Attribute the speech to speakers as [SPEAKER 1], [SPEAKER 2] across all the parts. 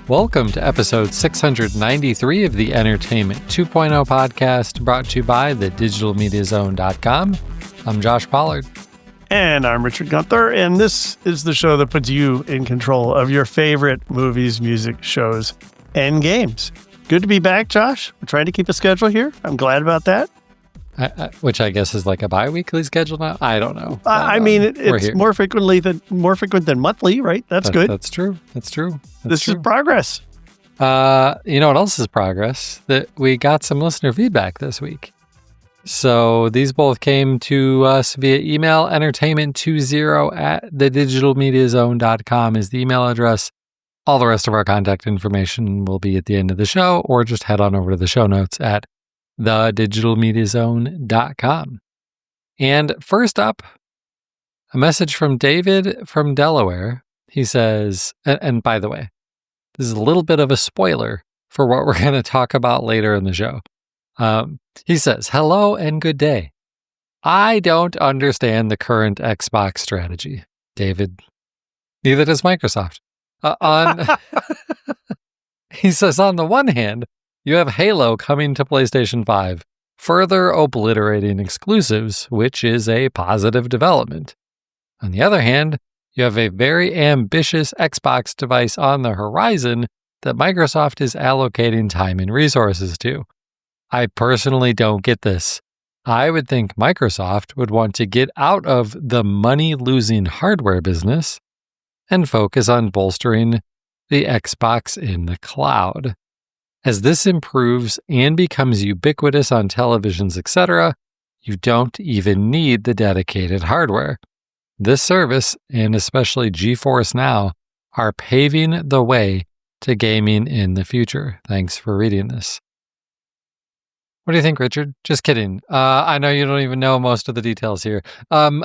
[SPEAKER 1] Welcome to episode 693 of the Entertainment 2.0 podcast, brought to you by thedigitalmediazone.com. I'm Josh Pollard.
[SPEAKER 2] And I'm Richard Gunther, and this is the show that puts you in control of your favorite movies, music, shows, and games. Good to be back, Josh. We're trying to keep a schedule here. I'm glad about that.
[SPEAKER 1] Which I guess is like a bi-weekly schedule now. I don't know.
[SPEAKER 2] It's more frequent than monthly, right? That's good.
[SPEAKER 1] That's true.
[SPEAKER 2] This is progress.
[SPEAKER 1] You know what else is progress? That we got some listener feedback this week. So these both came to us via email. Entertainment20 at thedigitalmediazone.com is the email address. All the rest of our contact information will be at the end of the show, or just head on over to the show notes at thedigitalmediazone.com. And first up, a message from David from Delaware. He says, and by the way, this is a little bit of a spoiler for what we're going to talk about later in the show. He says, hello and good day. I don't understand the current Xbox strategy. David, neither does Microsoft. He says, on the one hand, you have Halo coming to PlayStation 5, further obliterating exclusives, which is a positive development. On the other hand, you have a very ambitious Xbox device on the horizon that Microsoft is allocating time and resources to. I personally don't get this. I would think Microsoft would want to get out of the money-losing hardware business and focus on bolstering the Xbox in the cloud. As this improves and becomes ubiquitous on televisions, etc., you don't even need the dedicated hardware. This service, and especially GeForce Now, are paving the way to gaming in the future. Thanks for reading this. What do you think, Richard? Just kidding. I know you don't even know most of the details here. I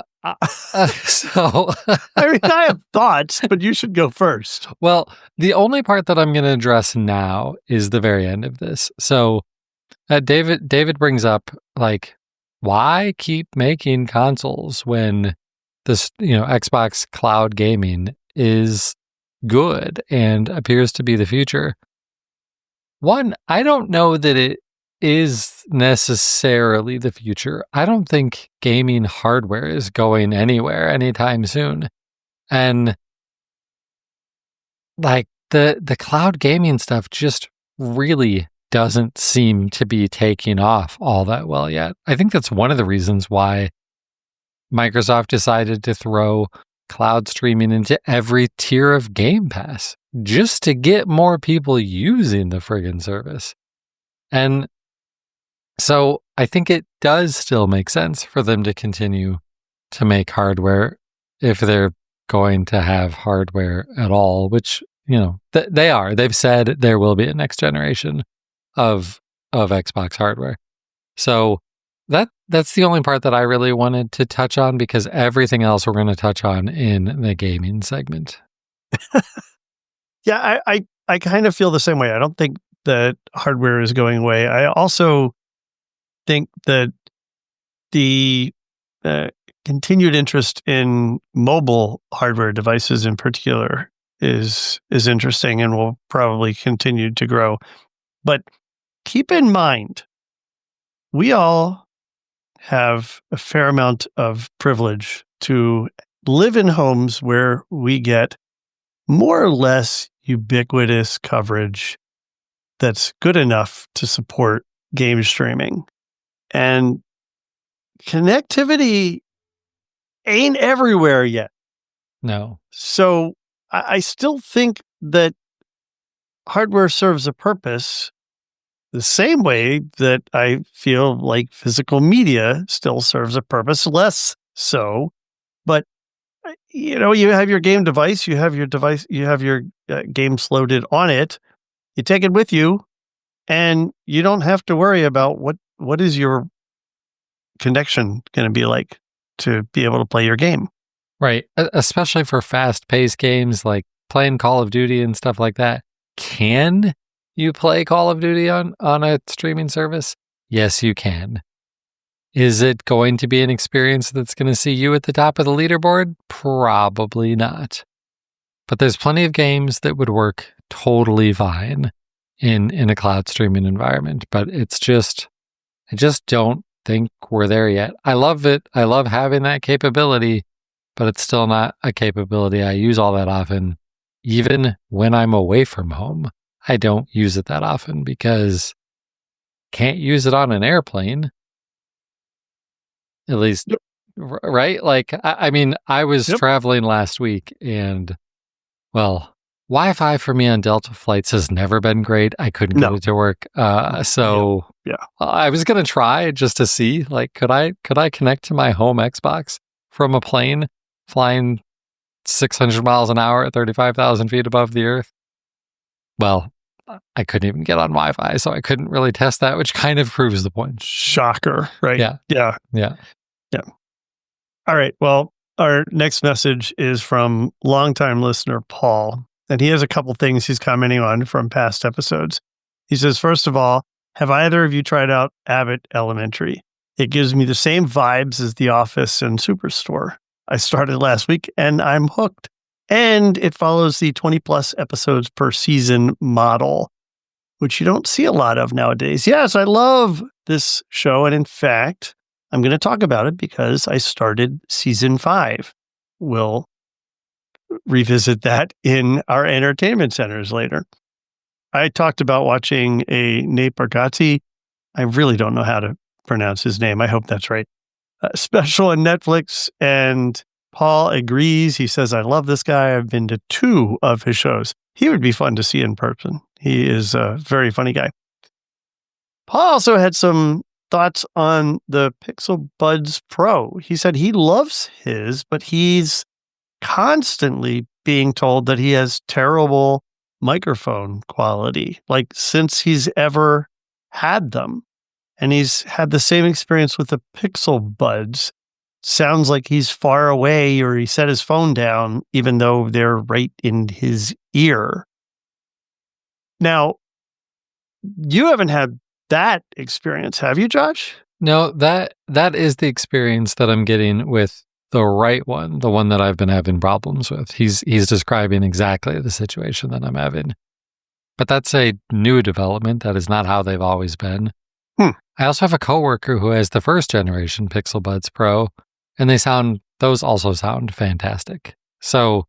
[SPEAKER 2] have thoughts, but you should go first.
[SPEAKER 1] Well, the only part that I'm going to address now is the very end of this. So David brings up, like, why keep making consoles when this, Xbox cloud gaming is good and appears to be the future? One, I don't know that it is necessarily the future. I don't think gaming hardware is going anywhere anytime soon. And like the cloud gaming stuff just really doesn't seem to be taking off all that well yet. I think that's one of the reasons why Microsoft decided to throw cloud streaming into every tier of Game Pass, just to get more people using the friggin' service. And so I think it does still make sense for them to continue to make hardware if they're going to have hardware at all, which, they are. They've said there will be a next generation of Xbox hardware. So that's the only part that I really wanted to touch on, because everything else we're going to touch on in the gaming segment.
[SPEAKER 2] Yeah, I kind of feel the same way. I don't think that hardware is going away. I also think that the continued interest in mobile hardware devices in particular is interesting and will probably continue to grow. But keep in mind, we all have a fair amount of privilege to live in homes where we get more or less ubiquitous coverage that's good enough to support game streaming. And connectivity ain't everywhere yet.
[SPEAKER 1] No.
[SPEAKER 2] So I still think that hardware serves a purpose the same way that I feel like physical media still serves a purpose, less so. But, you have your game device, you have your games loaded on it, you take it with you, and you don't have to worry about what is your connection going to be like to be able to play your game.
[SPEAKER 1] Right. Especially for fast-paced games like playing Call of Duty and stuff like that. Can you play Call of Duty on a streaming service? Yes, you can. Is it going to be an experience that's going to see you at the top of the leaderboard? Probably not. But there's plenty of games that would work totally fine in a cloud streaming environment. But I just don't think we're there yet. I love it. I love having that capability, but it's still not a capability I use all that often. Even when I'm away from home, I don't use it that often because can't use it on an airplane. At least, right? Like, I mean, I was traveling last week and, well, Wi-Fi for me on Delta flights has never been great. I couldn't get it to work. So I was going to try just to see, like, could I connect to my home Xbox from a plane flying 600 miles an hour at 35,000 feet above the earth? Well, I couldn't even get on Wi-Fi, so I couldn't really test that, which kind of proves the point.
[SPEAKER 2] Shocker, right?
[SPEAKER 1] Yeah.
[SPEAKER 2] All right. Well, our next message is from longtime listener Paul, and he has a couple things he's commenting on from past episodes. He says, first of all, have either of you tried out Abbott Elementary? It gives me the same vibes as The Office and Superstore. I started last week and I'm hooked. And it follows the 20 plus episodes per season model, which you don't see a lot of nowadays. Yes, I love this show. And in fact, I'm going to talk about it because I started season 5. We'll revisit that in our entertainment centers later. I talked about watching a Nate Bargatze. I really don't know how to pronounce his name. I hope that's right. Special on Netflix, and Paul agrees. He says, I love this guy. I've been to 2 of his shows. He would be fun to see in person. He is a very funny guy. Paul also had some thoughts on the Pixel Buds Pro. He said he loves his, but he's constantly being told that he has terrible microphone quality, like since he's ever had them. And he's had the same experience with the Pixel Buds. Sounds like he's far away or he set his phone down, even though they're right in his ear. Now, you haven't had that experience, have you, Josh?
[SPEAKER 1] No, that is the experience that I'm getting with the right one, the one that I've been having problems with. He's describing exactly the situation that I'm having. But that's a new development. That is not how they've always been. I also have a coworker who has the first generation Pixel Buds Pro, and those also sound fantastic. So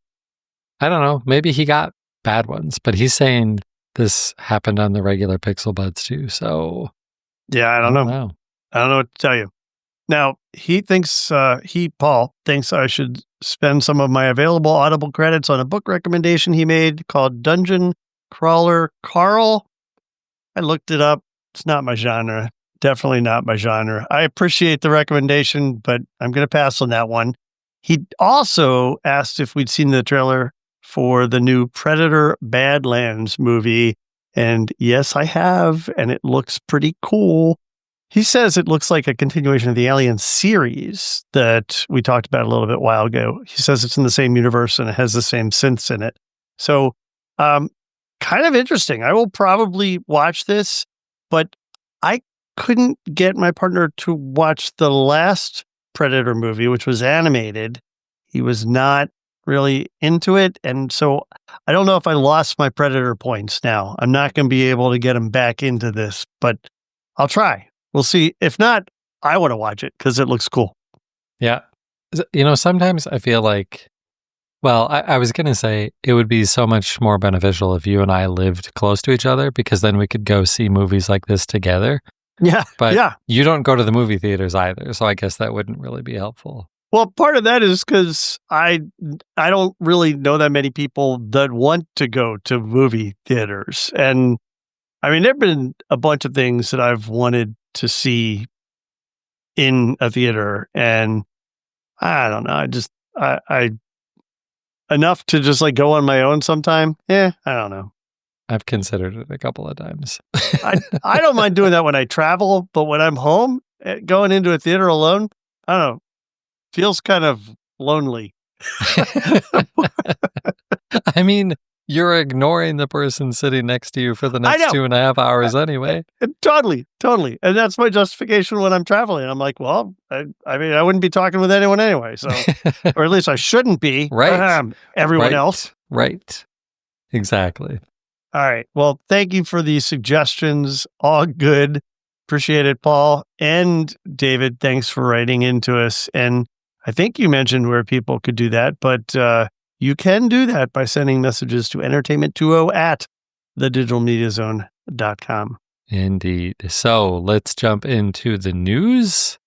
[SPEAKER 1] I don't know, maybe he got bad ones, but he's saying this happened on the regular Pixel Buds too. So
[SPEAKER 2] yeah, I don't know. I don't know what to tell you. Now, Paul thinks I should spend some of my available Audible credits on a book recommendation he made called Dungeon Crawler Carl. I looked it up. It's not my genre. Definitely not my genre. I appreciate the recommendation, but I'm going to pass on that one. He also asked if we'd seen the trailer for the new Predator Badlands movie. And yes, I have. And it looks pretty cool. He says it looks like a continuation of the Alien series that we talked about a little bit while ago. He says it's in the same universe and it has the same synths in it. So, kind of interesting. I will probably watch this, but I couldn't get my partner to watch the last Predator movie, which was animated. He was not really into it. And so I don't know if I lost my Predator points now. I'm not going to be able to get him back into this, but I'll try. We'll see. If not, I want to watch it because it looks cool.
[SPEAKER 1] Yeah. Sometimes I feel like, well, I was going to say it would be so much more beneficial if you and I lived close to each other because then we could go see movies like this together.
[SPEAKER 2] Yeah.
[SPEAKER 1] But you don't go to the movie theaters either. So I guess that wouldn't really be helpful.
[SPEAKER 2] Well, part of that is because I don't really know that many people that want to go to movie theaters. And I mean, there have been a bunch of things that I've wanted to see in a theater. And I don't know. I enough to just like go on my own sometime. I don't know.
[SPEAKER 1] I've considered it a couple of times.
[SPEAKER 2] I don't mind doing that when I travel, but when I'm home, going into a theater alone, I don't know, feels kind of lonely.
[SPEAKER 1] I mean, You're ignoring the person sitting next to you for the
[SPEAKER 2] I
[SPEAKER 1] next
[SPEAKER 2] know.
[SPEAKER 1] 2.5 hours anyway.
[SPEAKER 2] Totally. And that's my justification when I'm traveling. I'm like, well, I mean, I wouldn't be talking with anyone anyway. So, or at least I shouldn't be.
[SPEAKER 1] Right.
[SPEAKER 2] Everyone else.
[SPEAKER 1] Right. Exactly.
[SPEAKER 2] All right. Well, thank you for these suggestions. All good. Appreciate it, Paul. And David, thanks for writing into us. And I think you mentioned where people could do that, but you can do that by sending messages to entertainment20 at thedigitalmediazone.com.
[SPEAKER 1] Indeed. So let's jump into the news.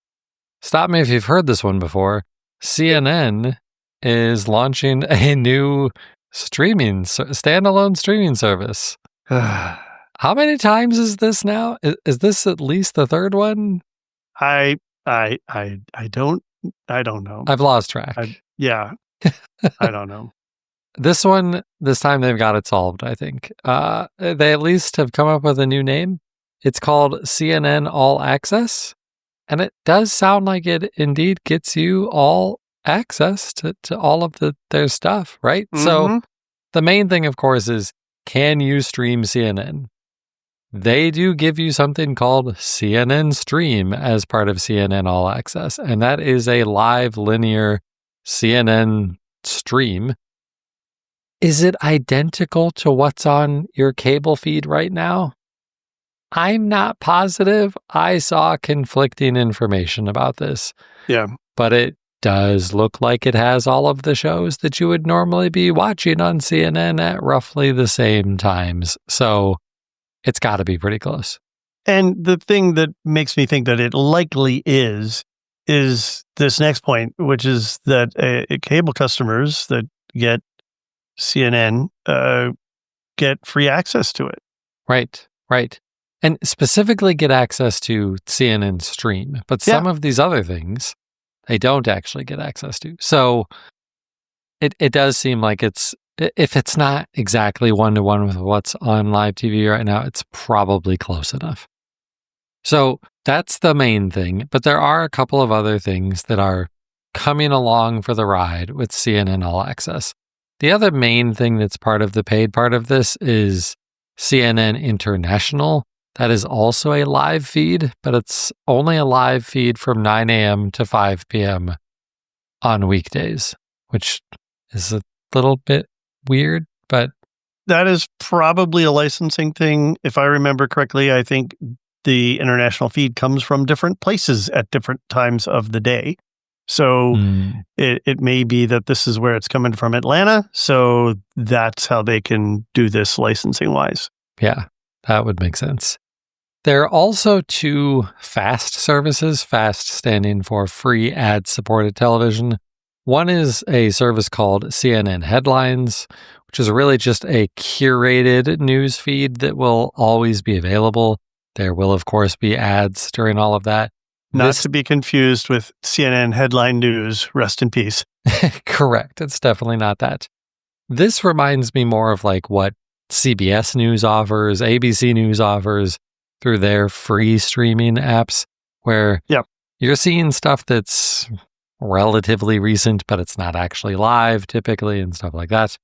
[SPEAKER 1] Stop me if you've heard this one before. CNN is launching a new standalone streaming service. How many times is this now? Is this at least the third one?
[SPEAKER 2] I don't know.
[SPEAKER 1] I've lost track.
[SPEAKER 2] I don't know.
[SPEAKER 1] This time they've got it solved, I think. They at least have come up with a new name. It's called CNN All Access. And it does sound like it indeed gets you all access to all of their stuff, right?
[SPEAKER 2] Mm-hmm.
[SPEAKER 1] So the main thing, of course, is can you stream CNN? They do give you something called CNN Stream as part of CNN All Access, and that is a live linear CNN stream. Is it identical to what's on your cable feed right now? I'm not positive. I saw conflicting information about this.
[SPEAKER 2] Yeah.
[SPEAKER 1] But it does look like it has all of the shows that you would normally be watching on CNN at roughly the same times. So it's got to be pretty close.
[SPEAKER 2] And the thing that makes me think that it likely is this next point, which is that cable customers that get CNN get free access to it.
[SPEAKER 1] Right. And specifically get access to CNN Stream. But some of these other things, they don't actually get access to. So it does seem like if it's not exactly one-to-one with what's on live TV right now, it's probably close enough. So that's the main thing. But there are a couple of other things that are coming along for the ride with CNN All Access. The other main thing that's part of the paid part of this is CNN International. That is also a live feed, but it's only a live feed from 9 a.m. to 5 p.m. on weekdays, which is a little bit weird, but...
[SPEAKER 2] That is probably a licensing thing. If I remember correctly, I think the international feed comes from different places at different times of the day. So it may be that this is where it's coming from Atlanta. So that's how they can do this licensing-wise.
[SPEAKER 1] Yeah, that would make sense. There are also two FAST services, FAST standing for Free Ad-Supported Television. One is a service called CNN Headlines, which is really just a curated news feed that will always be available. There will, of course, be ads during all of that.
[SPEAKER 2] Not to be confused with CNN Headline News, rest in peace.
[SPEAKER 1] Correct. It's definitely not that. This reminds me more of like what CBS News offers, ABC News offers through their free streaming apps, where you're seeing stuff that's relatively recent, but it's not actually live typically and stuff like that.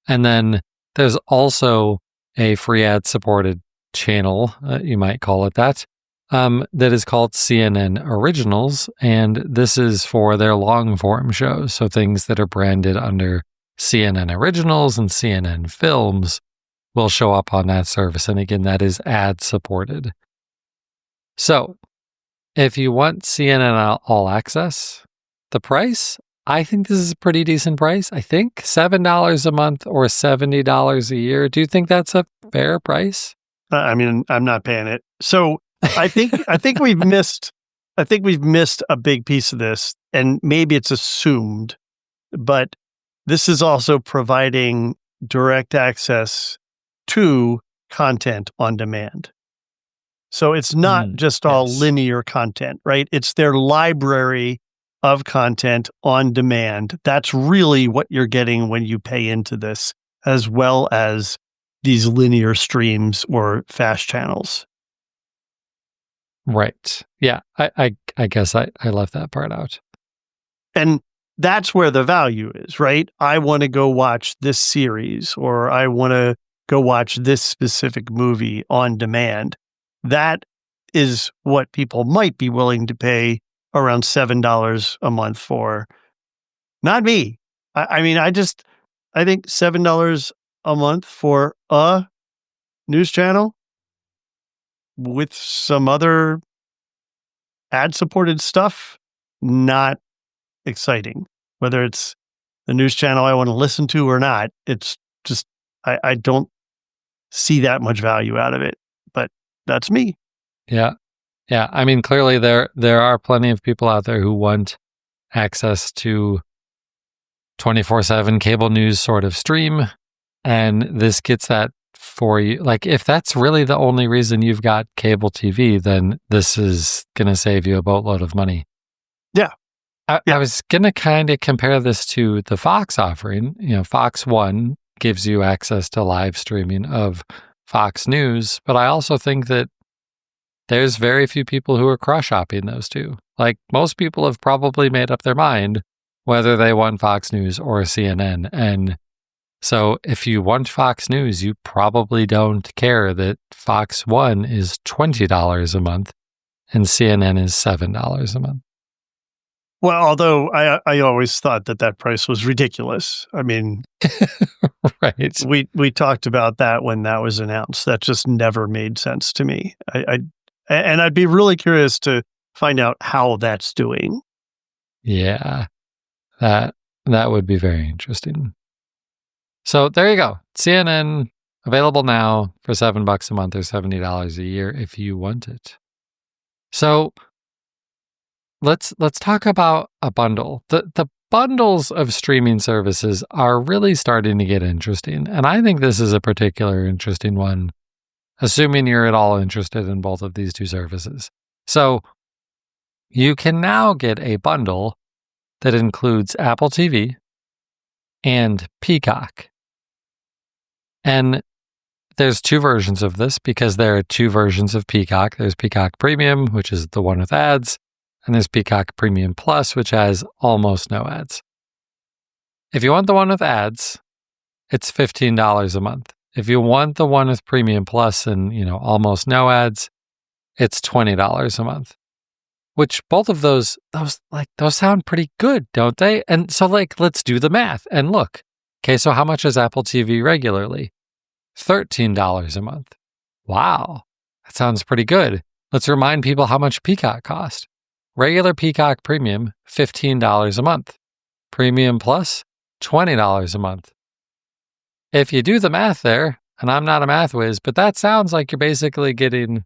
[SPEAKER 1] And then there's also a free ad-supported channel, you might call it that is called CNN Originals, and this is for their long-form shows, so things that are branded under CNN Originals and CNN Films will show up on that service, and again, that is ad-supported. So, if you want CNN All Access, the price, I think this is a pretty decent price. I think $7 a month or $70 a year. Do you think that's a fair price?
[SPEAKER 2] I mean, I'm not paying it. So I think we've missed a big piece of this, and maybe it's assumed, but this is also providing direct access to content on demand. So it's not just all linear content, right? It's their library of content on demand. That's really what you're getting when you pay into this, as well as these linear streams or fast channels.
[SPEAKER 1] Right. Yeah. I guess I left that part out.
[SPEAKER 2] And that's where the value is, right? I want to go watch this series, or I want to go watch this specific movie on demand. That is what people might be willing to pay around $7 a month for. Not me. I mean, I think $7 a month for a news channel with some other ad-supported stuff, not exciting. Whether it's the news channel I want to listen to or not, it's just, I don't see that much value out of it. But that's me.
[SPEAKER 1] Yeah. Yeah. I mean, clearly there are plenty of people out there who want access to 24/7 cable news sort of stream. And this gets that for you. Like, if that's really the only reason you've got cable TV, then this is going to save you a boatload of money.
[SPEAKER 2] Yeah.
[SPEAKER 1] I was going to kind of compare this to the Fox offering. Fox One gives you access to live streaming of Fox News, but I also think that there's very few people who are cross-shopping those two. Like, most people have probably made up their mind whether they want Fox News or CNN. And so if you want Fox News, you probably don't care that Fox One is $20 a month and CNN is $7 a month.
[SPEAKER 2] Well, although I always thought that price was ridiculous. I mean,
[SPEAKER 1] right.
[SPEAKER 2] We talked about that when that was announced. That just never made sense to me. And I'd be really curious to find out how that's doing.
[SPEAKER 1] Yeah, that would be very interesting. So there you go. CNN available now for $7 a month or $70 a year if you want it. So let's talk about a bundle. The bundles of streaming services are really starting to get interesting, and I think this is a particular interesting one, assuming you're at all interested in both of these two services. So you can now get a bundle that includes Apple TV and Peacock. And there's two versions of this because there are two versions of Peacock. There's Peacock Premium, which is the one with ads, and there's Peacock Premium Plus, which has almost no ads. If you want the one with ads, it's $15 a month. If you want the one with Premium Plus and, almost no ads, it's $20 a month. Which both of those sound pretty good, don't they? And so let's do the math and look. Okay, so how much is Apple TV regularly? $13 a month. Wow, that sounds pretty good. Let's remind people how much Peacock cost. Regular Peacock Premium, $15 a month. Premium Plus, $20 a month. If you do the math there, and I'm not a math whiz, but that sounds like you're basically getting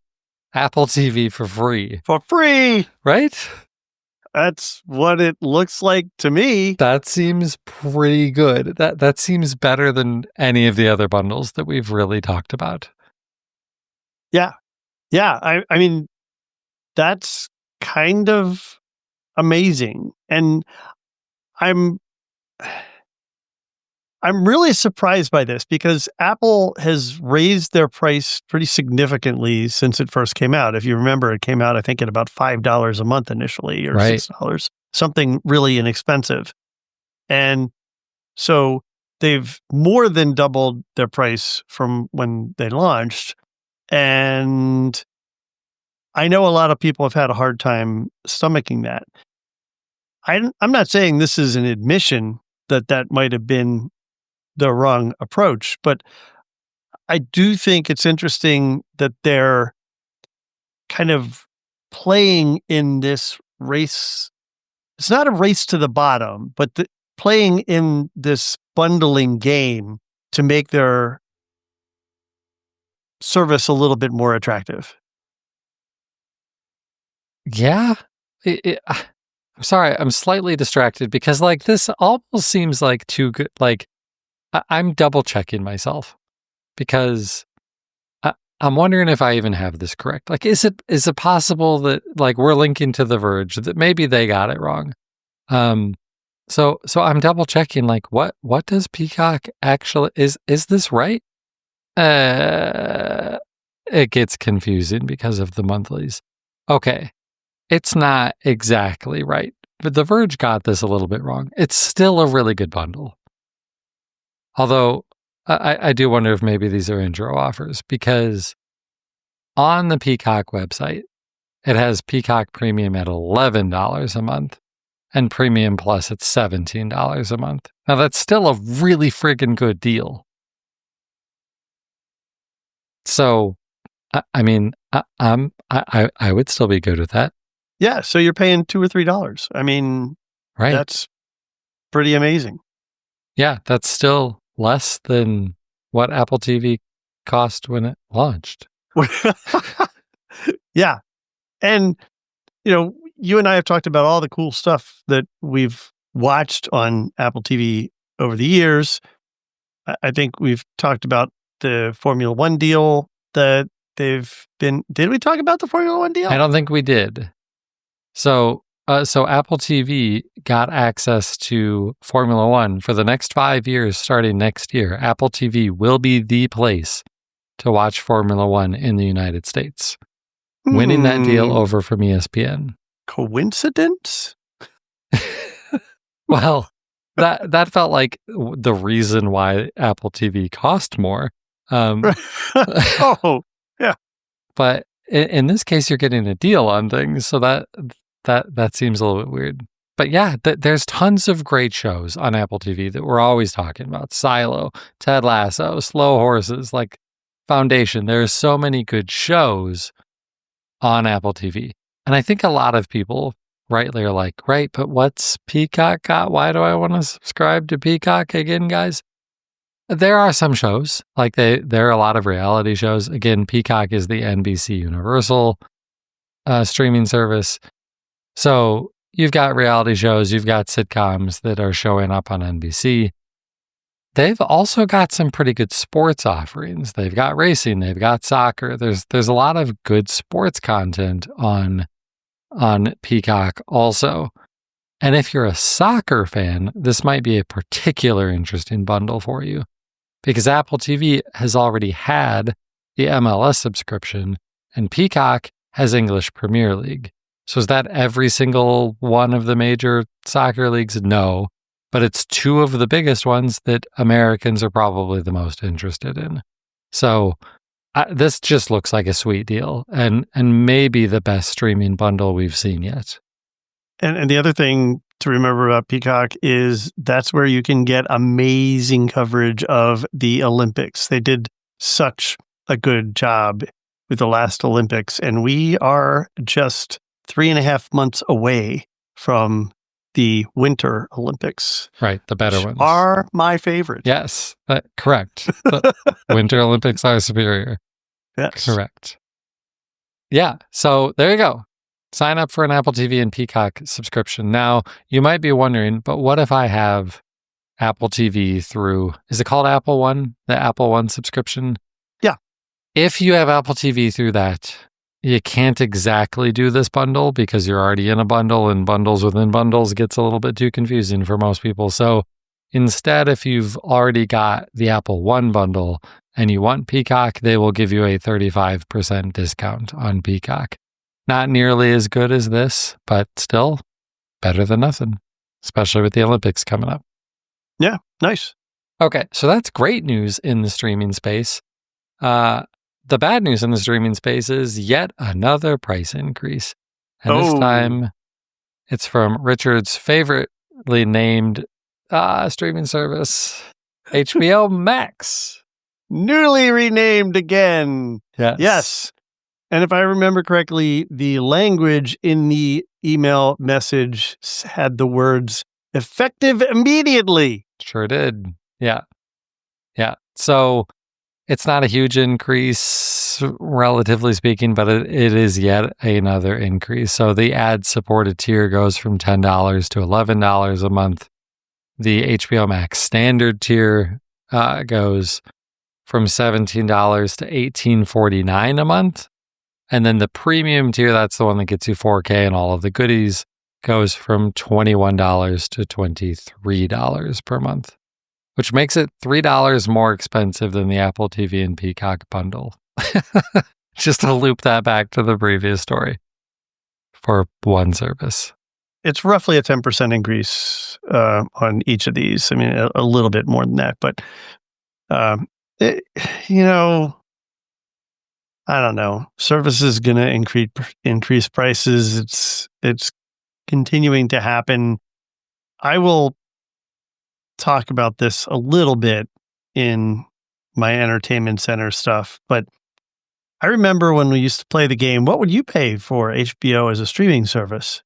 [SPEAKER 1] Apple TV for free.
[SPEAKER 2] For free!
[SPEAKER 1] Right?
[SPEAKER 2] That's what it looks like to me.
[SPEAKER 1] That seems pretty good. That seems better than any of the other bundles that we've really talked about.
[SPEAKER 2] Yeah. Yeah. I mean, that's kind of amazing. And I'm really surprised by this because Apple has raised their price pretty significantly since it first came out. If you remember, it came out, I think, at about $5 a month initially, or
[SPEAKER 1] right.
[SPEAKER 2] $6, something really inexpensive. And so they've more than doubled their price from when they launched. And I know a lot of people have had a hard time stomaching that. I'm not saying this is an admission that might have been the wrong approach, but I do think it's interesting that they're kind of playing in this race. It's not a race to the bottom, but playing in this bundling game to make their service a little bit more attractive.
[SPEAKER 1] Yeah. I'm sorry, I'm slightly distracted because this almost seems like too good. I'm double checking myself because I'm wondering if I even have this correct. Is it possible that we're linking to The Verge, that maybe they got it wrong? So I'm double checking. What does Peacock actually is this right? It gets confusing because of the monthlies. Okay, it's not exactly right. The Verge got this a little bit wrong. It's still a really good bundle. Although I do wonder if maybe these are intro offers, because on the Peacock website, it has Peacock Premium at $11 a month and Premium Plus at $17 a month. Now, that's still a really friggin' good deal. So, I mean, I would still be good with that.
[SPEAKER 2] Yeah, so you're paying $2 or $3. I mean,
[SPEAKER 1] right?
[SPEAKER 2] That's pretty amazing.
[SPEAKER 1] Yeah, that's still less than what Apple TV cost when it launched.
[SPEAKER 2] Yeah. And, you and I have talked about all the cool stuff that we've watched on Apple TV over the years. I think we've talked about the Formula One deal that they've been... Did we talk about the Formula One deal?
[SPEAKER 1] I don't think we did. So Apple TV got access to Formula One for the next 5 years, starting next year. Apple TV will be the place to watch Formula One in the United States. Winning that deal over from ESPN.
[SPEAKER 2] Coincidence?
[SPEAKER 1] Well, that felt like the reason why Apple TV cost more.
[SPEAKER 2] Oh, yeah.
[SPEAKER 1] But in this case, you're getting a deal on things, so that seems a little bit weird. But yeah, there's tons of great shows on Apple TV that we're always talking about. Silo, Ted Lasso, Slow Horses, like Foundation. There's so many good shows on Apple TV. And I think a lot of people rightly are like, right, but what's Peacock got? Why do I want to subscribe to Peacock again, guys? There are some shows, like there are a lot of reality shows. Again, Peacock is the NBC Universal streaming service. So you've got reality shows, you've got sitcoms that are showing up on NBC. They've also got some pretty good sports offerings. They've got racing, they've got soccer. There's a lot of good sports content on Peacock also. And if you're a soccer fan, this might be a particular interesting bundle for you, because Apple TV has already had the MLS subscription and Peacock has English Premier League. So is that every single one of the major soccer leagues? No, but it's two of the biggest ones that Americans are probably the most interested in. So this just looks like a sweet deal, and maybe the best streaming bundle we've seen yet.
[SPEAKER 2] And the other thing to remember about Peacock is that's where you can get amazing coverage of the Olympics. They did such a good job with the last Olympics, and we are just 3.5 months away from the Winter Olympics.
[SPEAKER 1] Right, the better ones.
[SPEAKER 2] Are my favorite.
[SPEAKER 1] Yes, correct. The Winter Olympics are superior.
[SPEAKER 2] Yes.
[SPEAKER 1] Correct. Yeah, so there you go. Sign up for an Apple TV and Peacock subscription. Now, you might be wondering, but what if I have Apple TV through, is it called Apple One? The Apple One subscription?
[SPEAKER 2] Yeah.
[SPEAKER 1] If you have Apple TV through that, you can't exactly do this bundle because you're already in a bundle, and bundles within bundles gets a little bit too confusing for most people. So instead, if you've already got the Apple One bundle and you want Peacock, they will give you a 35% discount on Peacock. Not nearly as good as this, but still better than nothing, especially with the Olympics coming up.
[SPEAKER 2] Yeah, nice.
[SPEAKER 1] Okay, so that's great news in the streaming space. The bad news in the streaming space is yet another price increase. And this time, it's from Richard's favoritely named streaming service, HBO Max.
[SPEAKER 2] Newly renamed again.
[SPEAKER 1] Yes.
[SPEAKER 2] Yes. And if I remember correctly, the language in the email message had the words effective immediately.
[SPEAKER 1] Sure did. Yeah. Yeah. So it's not a huge increase, relatively speaking, but it is yet another increase. So the ad-supported tier goes from $10 to $11 a month. The HBO Max standard tier goes from $17 to $18.49 a month. And then the premium tier, that's the one that gets you 4K and all of the goodies, goes from $21 to $23 per month, which makes it $3 more expensive than the Apple TV and Peacock bundle. Just to loop that back to the previous story for one service.
[SPEAKER 2] it's roughly a 10% increase on each of these. I mean, a little bit more than that, but it, you know, I don't know. Service is going to increase prices. It's continuing to happen. I will talk about this a little bit in my entertainment center stuff, but I remember when we used to play the game, what would you pay for HBO as a streaming service?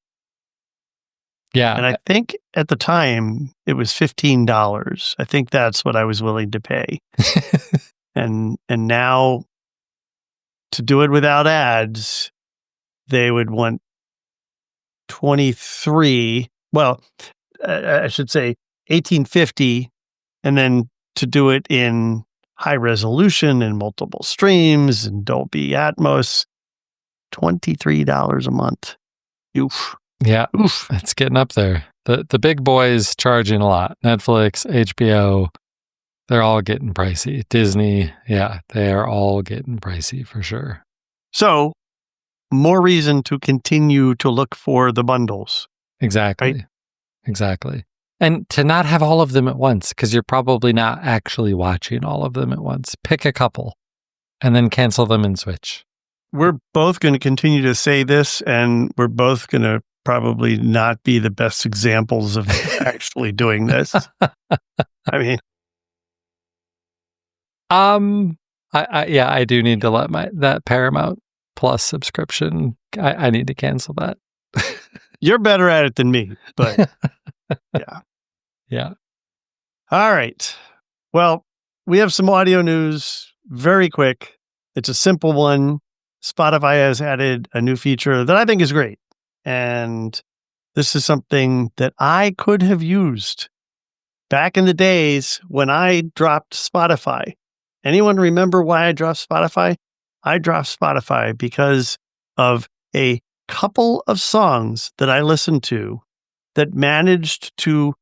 [SPEAKER 1] Yeah.
[SPEAKER 2] And I think at the time it was $15. I think that's what I was willing to pay. And now to do it without ads, they would want 23. Well, I should say 1850, and then to do it in high resolution and multiple streams and Dolby Atmos, $23 a month. Oof.
[SPEAKER 1] Yeah.
[SPEAKER 2] Oof.
[SPEAKER 1] It's getting up there. The big boys charging a lot. Netflix, HBO, they're all getting pricey. Disney, yeah, they are all getting pricey for sure.
[SPEAKER 2] So, more reason to continue to look for the bundles.
[SPEAKER 1] Exactly.
[SPEAKER 2] Right?
[SPEAKER 1] Exactly. And to not have all of them at once, because you're probably not actually watching all of them at once. Pick a couple and then cancel them and switch.
[SPEAKER 2] We're both going to continue to say this, and we're both going to probably not be the best examples of actually doing this. I mean,
[SPEAKER 1] I do need to let that Paramount Plus subscription. I need to cancel that.
[SPEAKER 2] you're better at it than me, but yeah.
[SPEAKER 1] Yeah.
[SPEAKER 2] All right. Well, we have some audio news very quick. It's a simple one. Spotify has added a new feature that I think is great. And this is something that I could have used back in the days when I dropped Spotify. Anyone remember why I dropped Spotify? I dropped Spotify because of a couple of songs that I listened to that managed to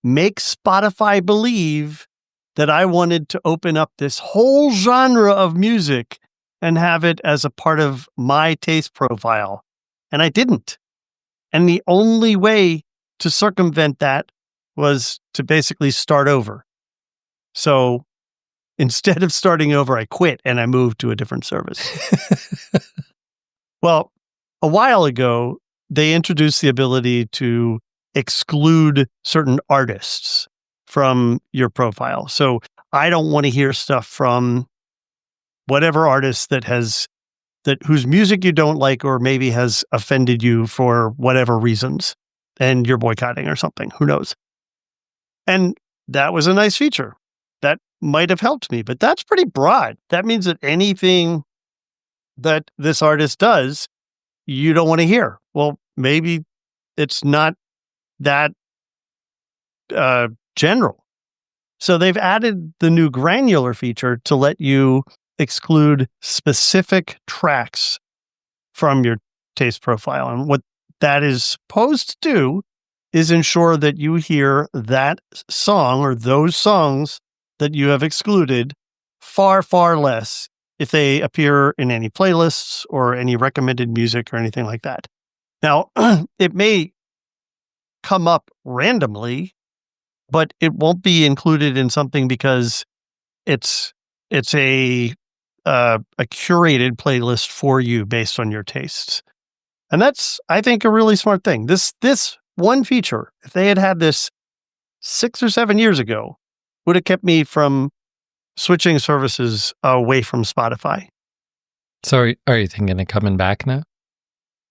[SPEAKER 2] make Spotify believe that I wanted to open up this whole genre of music and have it as a part of my taste profile. And I didn't. And the only way to circumvent that was to basically start over. So instead of starting over, I quit and I moved to a different service. Well, a while ago, they introduced the ability to exclude certain artists from your profile. So I don't want to hear stuff from whatever artist whose music you don't like or maybe has offended you for whatever reasons and you're boycotting or something. Who knows? And that was a nice feature. That might have helped me, but that's pretty broad. That means that anything that this artist does, you don't want to hear. Well, maybe it's not that general. So they've added the new granular feature to let you exclude specific tracks from your taste profile. And what that is supposed to do is ensure that you hear that song or those songs that you have excluded far, far less if they appear in any playlists or any recommended music or anything like that. Now, it may come up randomly, but it won't be included in something because it's a curated playlist for you based on your tastes. And that's, I think, a really smart thing. This one feature, if they had this 6 or 7 years ago, would have kept me from switching services away from Spotify.
[SPEAKER 1] So are you thinking of coming back now?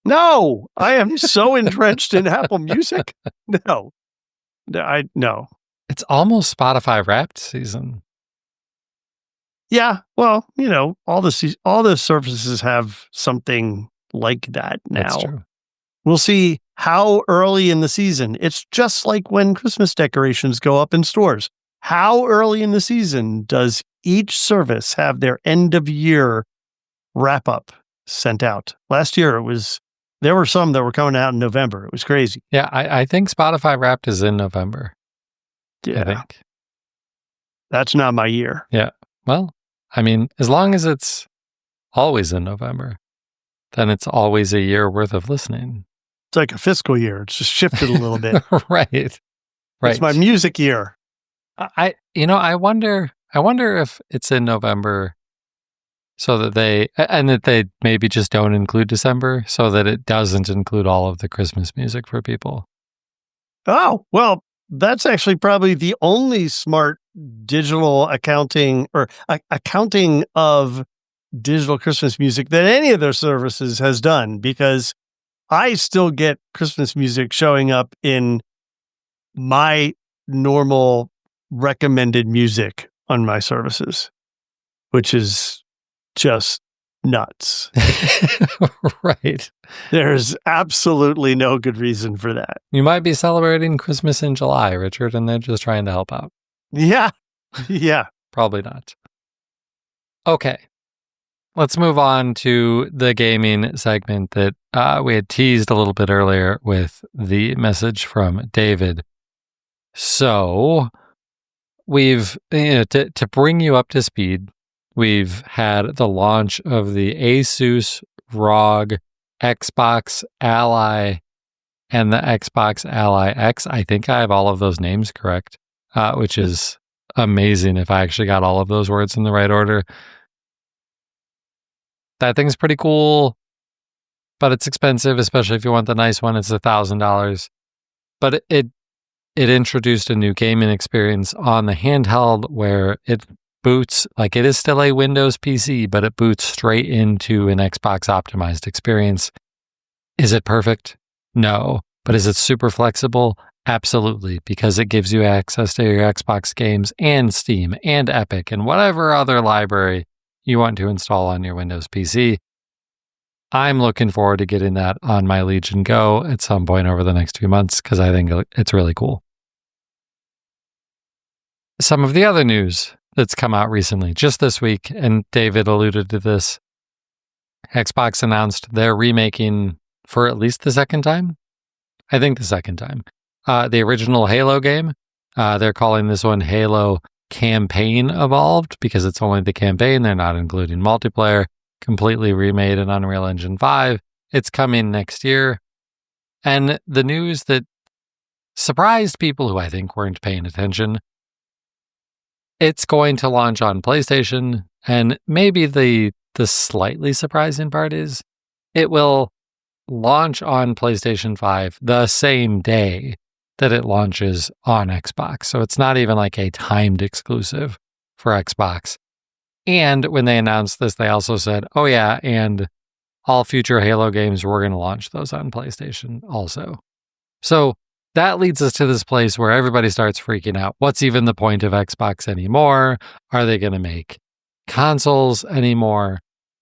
[SPEAKER 2] No, I am so entrenched in Apple Music. No.
[SPEAKER 1] It's almost Spotify Wrapped season.
[SPEAKER 2] Yeah, well, all the services have something like that now.
[SPEAKER 1] That's true.
[SPEAKER 2] We'll see how early in the season. It's just like when Christmas decorations go up in stores. How early in the season does each service have their end of year wrap up sent out? Last year there were some that were coming out in November. It was crazy.
[SPEAKER 1] Yeah, I think Spotify Wrapped is in November.
[SPEAKER 2] Yeah.
[SPEAKER 1] I think.
[SPEAKER 2] That's not my year.
[SPEAKER 1] Yeah. Well, I mean, as long as it's always in November, then it's always a year worth of listening.
[SPEAKER 2] like a fiscal year. It's just shifted a little bit.
[SPEAKER 1] Right.
[SPEAKER 2] It's my music year.
[SPEAKER 1] I wonder if it's in November so that they maybe just don't include December so that it doesn't include all of the Christmas music for people.
[SPEAKER 2] Oh, well, that's actually probably the only smart digital accounting or accounting of digital Christmas music that any of their services has done, because I still get Christmas music showing up in my normal recommended music on my services, which is just nuts.
[SPEAKER 1] Right.
[SPEAKER 2] There's absolutely no good reason for that.
[SPEAKER 1] You might be celebrating Christmas in July, Richard, and they're just trying to help out.
[SPEAKER 2] Yeah. Yeah.
[SPEAKER 1] Probably not. Okay. Let's move on to the gaming segment that we had teased a little bit earlier with the message from David. So we've, to bring you up to speed, we've had the launch of the Asus ROG Xbox Ally and the Xbox Ally X. I think I have all of those names correct, which is amazing if I actually got all of those words in the right order. That thing's pretty cool, but it's expensive, especially if you want the nice one. It's $1,000. But it introduced a new gaming experience on the handheld where it boots, like it is still a Windows PC, but it boots straight into an Xbox optimized experience. Is it perfect? No. But is it super flexible? Absolutely, because it gives you access to your Xbox games and Steam and Epic and whatever other library you want to install on your Windows PC. I'm looking forward to getting that on my Legion Go at some point over the next few months because I think it's really cool. Some of the other news that's come out recently, just this week, and David alluded to this, Xbox announced they're remaking, for at least the second time, I think the second time, the original Halo game. They're calling this one Halo Campaign Evolved because it's only the campaign. They're not including multiplayer. Completely remade in Unreal Engine 5. It's coming next year. And the news that surprised people who I think weren't paying attention, it's going to launch on PlayStation. And maybe the slightly surprising part is it will launch on PlayStation 5 the same day that it launches on Xbox. So it's not even like a timed exclusive for Xbox. And when they announced this, they also said, oh yeah, and all future Halo games, we're going to launch those on PlayStation also. So that leads us to this place where everybody starts freaking out. What's even the point of Xbox anymore? Are they going to make consoles anymore?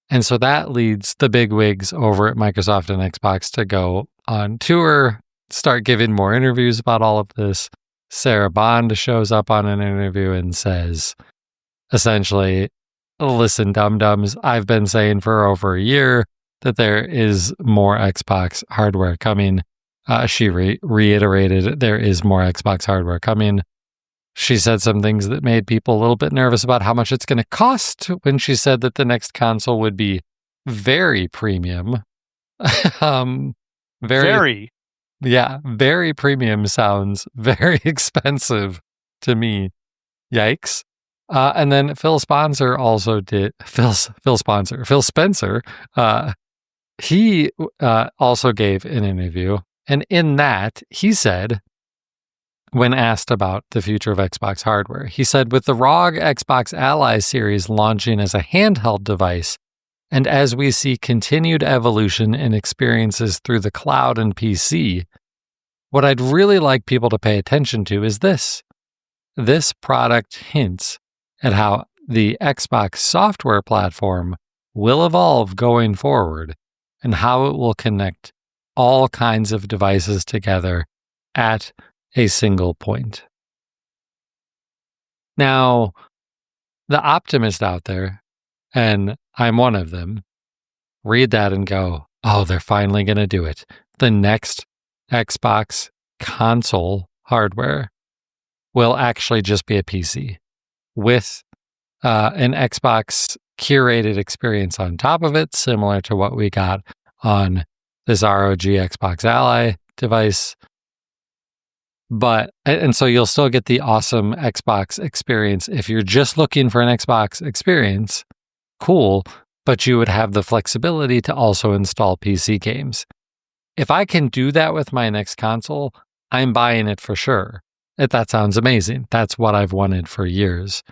[SPEAKER 1] And so that leads the bigwigs over at Microsoft and Xbox to go on tour, start giving more interviews about all of this. Sarah Bond shows up on an interview and says, essentially, listen, dum-dums, I've been saying for over a year that there is more Xbox hardware coming. She reiterated there is more Xbox hardware coming. She said some things that made people a little bit nervous about how much it's going to cost when she said that the next console would be very premium. Very premium sounds very expensive to me. Yikes. And then Phil Spencer, he also gave an interview. And in that, he said, when asked about the future of Xbox hardware, he said, with the ROG Xbox Ally series launching as a handheld device, and as we see continued evolution in experiences through the cloud and PC, what I'd really like people to pay attention to is this. This product hints at how the Xbox software platform will evolve going forward and how it will connect all kinds of devices together at a single point. Now, the optimist out there, and I'm one of them, read that and go, oh, they're finally going to do it. The next Xbox console hardware will actually just be a PC with an Xbox curated experience on top of it, similar to what we got on this ROG Xbox Ally device. And so you'll still get the awesome Xbox experience. If you're just looking for an Xbox experience, cool, but you would have the flexibility to also install PC games. If I can do that with my next console, I'm buying it for sure. That sounds amazing. That's what I've wanted for years.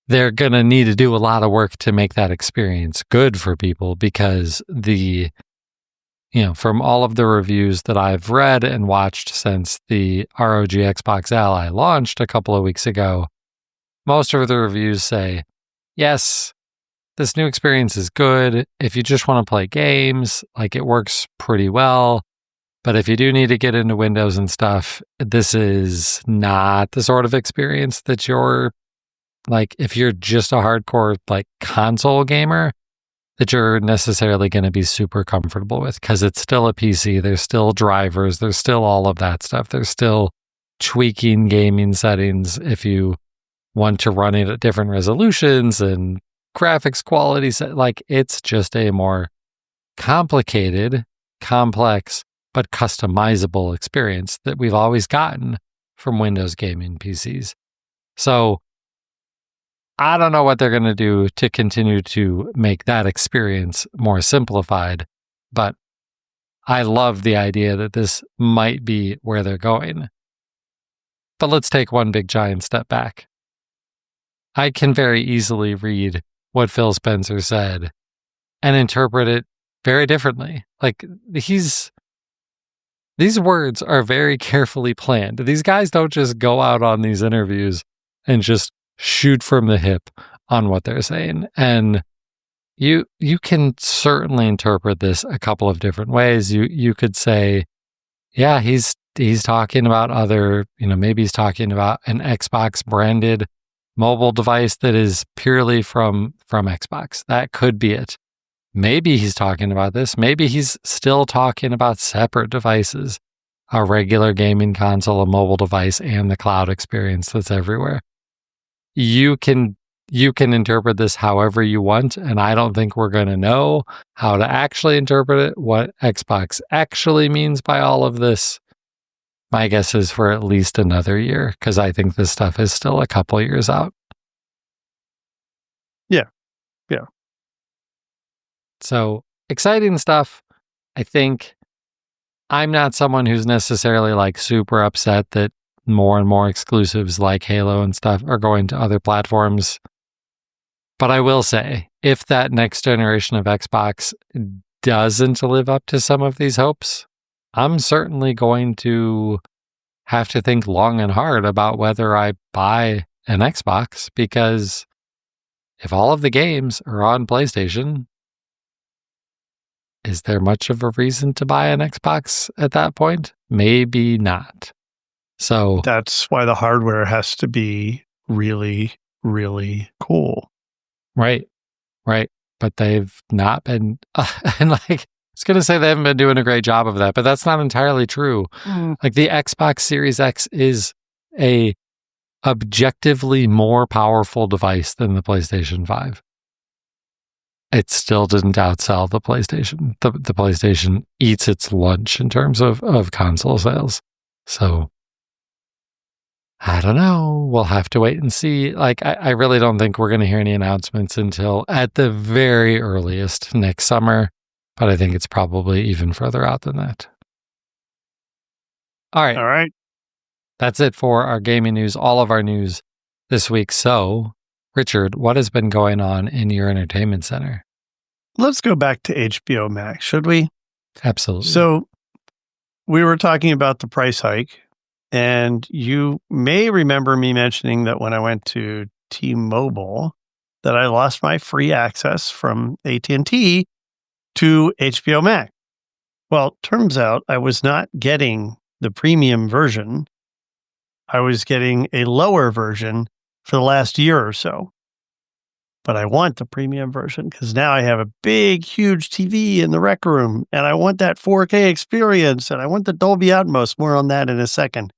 [SPEAKER 1] They're going to need to do a lot of work to make that experience good for people because from all of the reviews that I've read and watched since the ROG Xbox Ally launched a couple of weeks ago, most of the reviews say, yes, this new experience is good. If you just want to play games, it works pretty well. But if you do need to get into Windows and stuff, this is not the sort of experience that you're if you're just a hardcore console gamer, that you're necessarily going to be super comfortable with, because it's still a PC. There's still drivers. There's still all of that stuff. There's still tweaking gaming settings if you want to run it at different resolutions and graphics quality. It's just a more complicated, complex, but customizable experience that we've always gotten from Windows gaming PCs. So I don't know what they're going to do to continue to make that experience more simplified, but I love the idea that this might be where they're going. But let's take one big giant step back. I can very easily read what Phil Spencer said and interpret it very differently. These words are very carefully planned. These guys don't just go out on these interviews and just shoot from the hip on what they're saying. And you can certainly interpret this a couple of different ways. You could say, yeah, he's talking about other, maybe he's talking about an Xbox branded mobile device that is purely from Xbox. That could be it. Maybe he's talking about this. Maybe he's still talking about separate devices, a regular gaming console, a mobile device, and the cloud experience that's everywhere. You can interpret this however you want, and I don't think we're going to know how to actually interpret it, what Xbox actually means by all of this. My guess is for at least another year, because I think this stuff is still a couple years out.
[SPEAKER 2] Yeah.
[SPEAKER 1] So, exciting stuff. I think I'm not someone who's necessarily super upset that more and more exclusives like Halo and stuff are going to other platforms. But I will say, if that next generation of Xbox doesn't live up to some of these hopes, I'm certainly going to have to think long and hard about whether I buy an Xbox, because if all of the games are on PlayStation, is there much of a reason to buy an Xbox at that point? Maybe not. So
[SPEAKER 2] that's why the hardware has to be really, really cool.
[SPEAKER 1] Right. But they've not been, and I was going to say they haven't been doing a great job of that, but that's not entirely true. The Xbox Series X is a objectively more powerful device than the PlayStation 5. It still didn't outsell the PlayStation. The PlayStation eats its lunch in terms of console sales. So I don't know. We'll have to wait and see. I really don't think we're going to hear any announcements until at the very earliest next summer, but I think it's probably even further out than that. All right. That's it for our gaming news, all of our news this week. So, Richard, what has been going on in your entertainment center?
[SPEAKER 2] Let's go back to HBO Max, should we?
[SPEAKER 1] Absolutely.
[SPEAKER 2] So, we were talking about the price hike. And you may remember me mentioning that when I went to T-Mobile, that I lost my free access from AT&T to HBO Max. Well, turns out I was not getting the premium version. I was getting a lower version for the last year or so. But I want the premium version because now I have a big, huge TV in the rec room, and I want that 4K experience, and I want the Dolby Atmos. More on that in a second.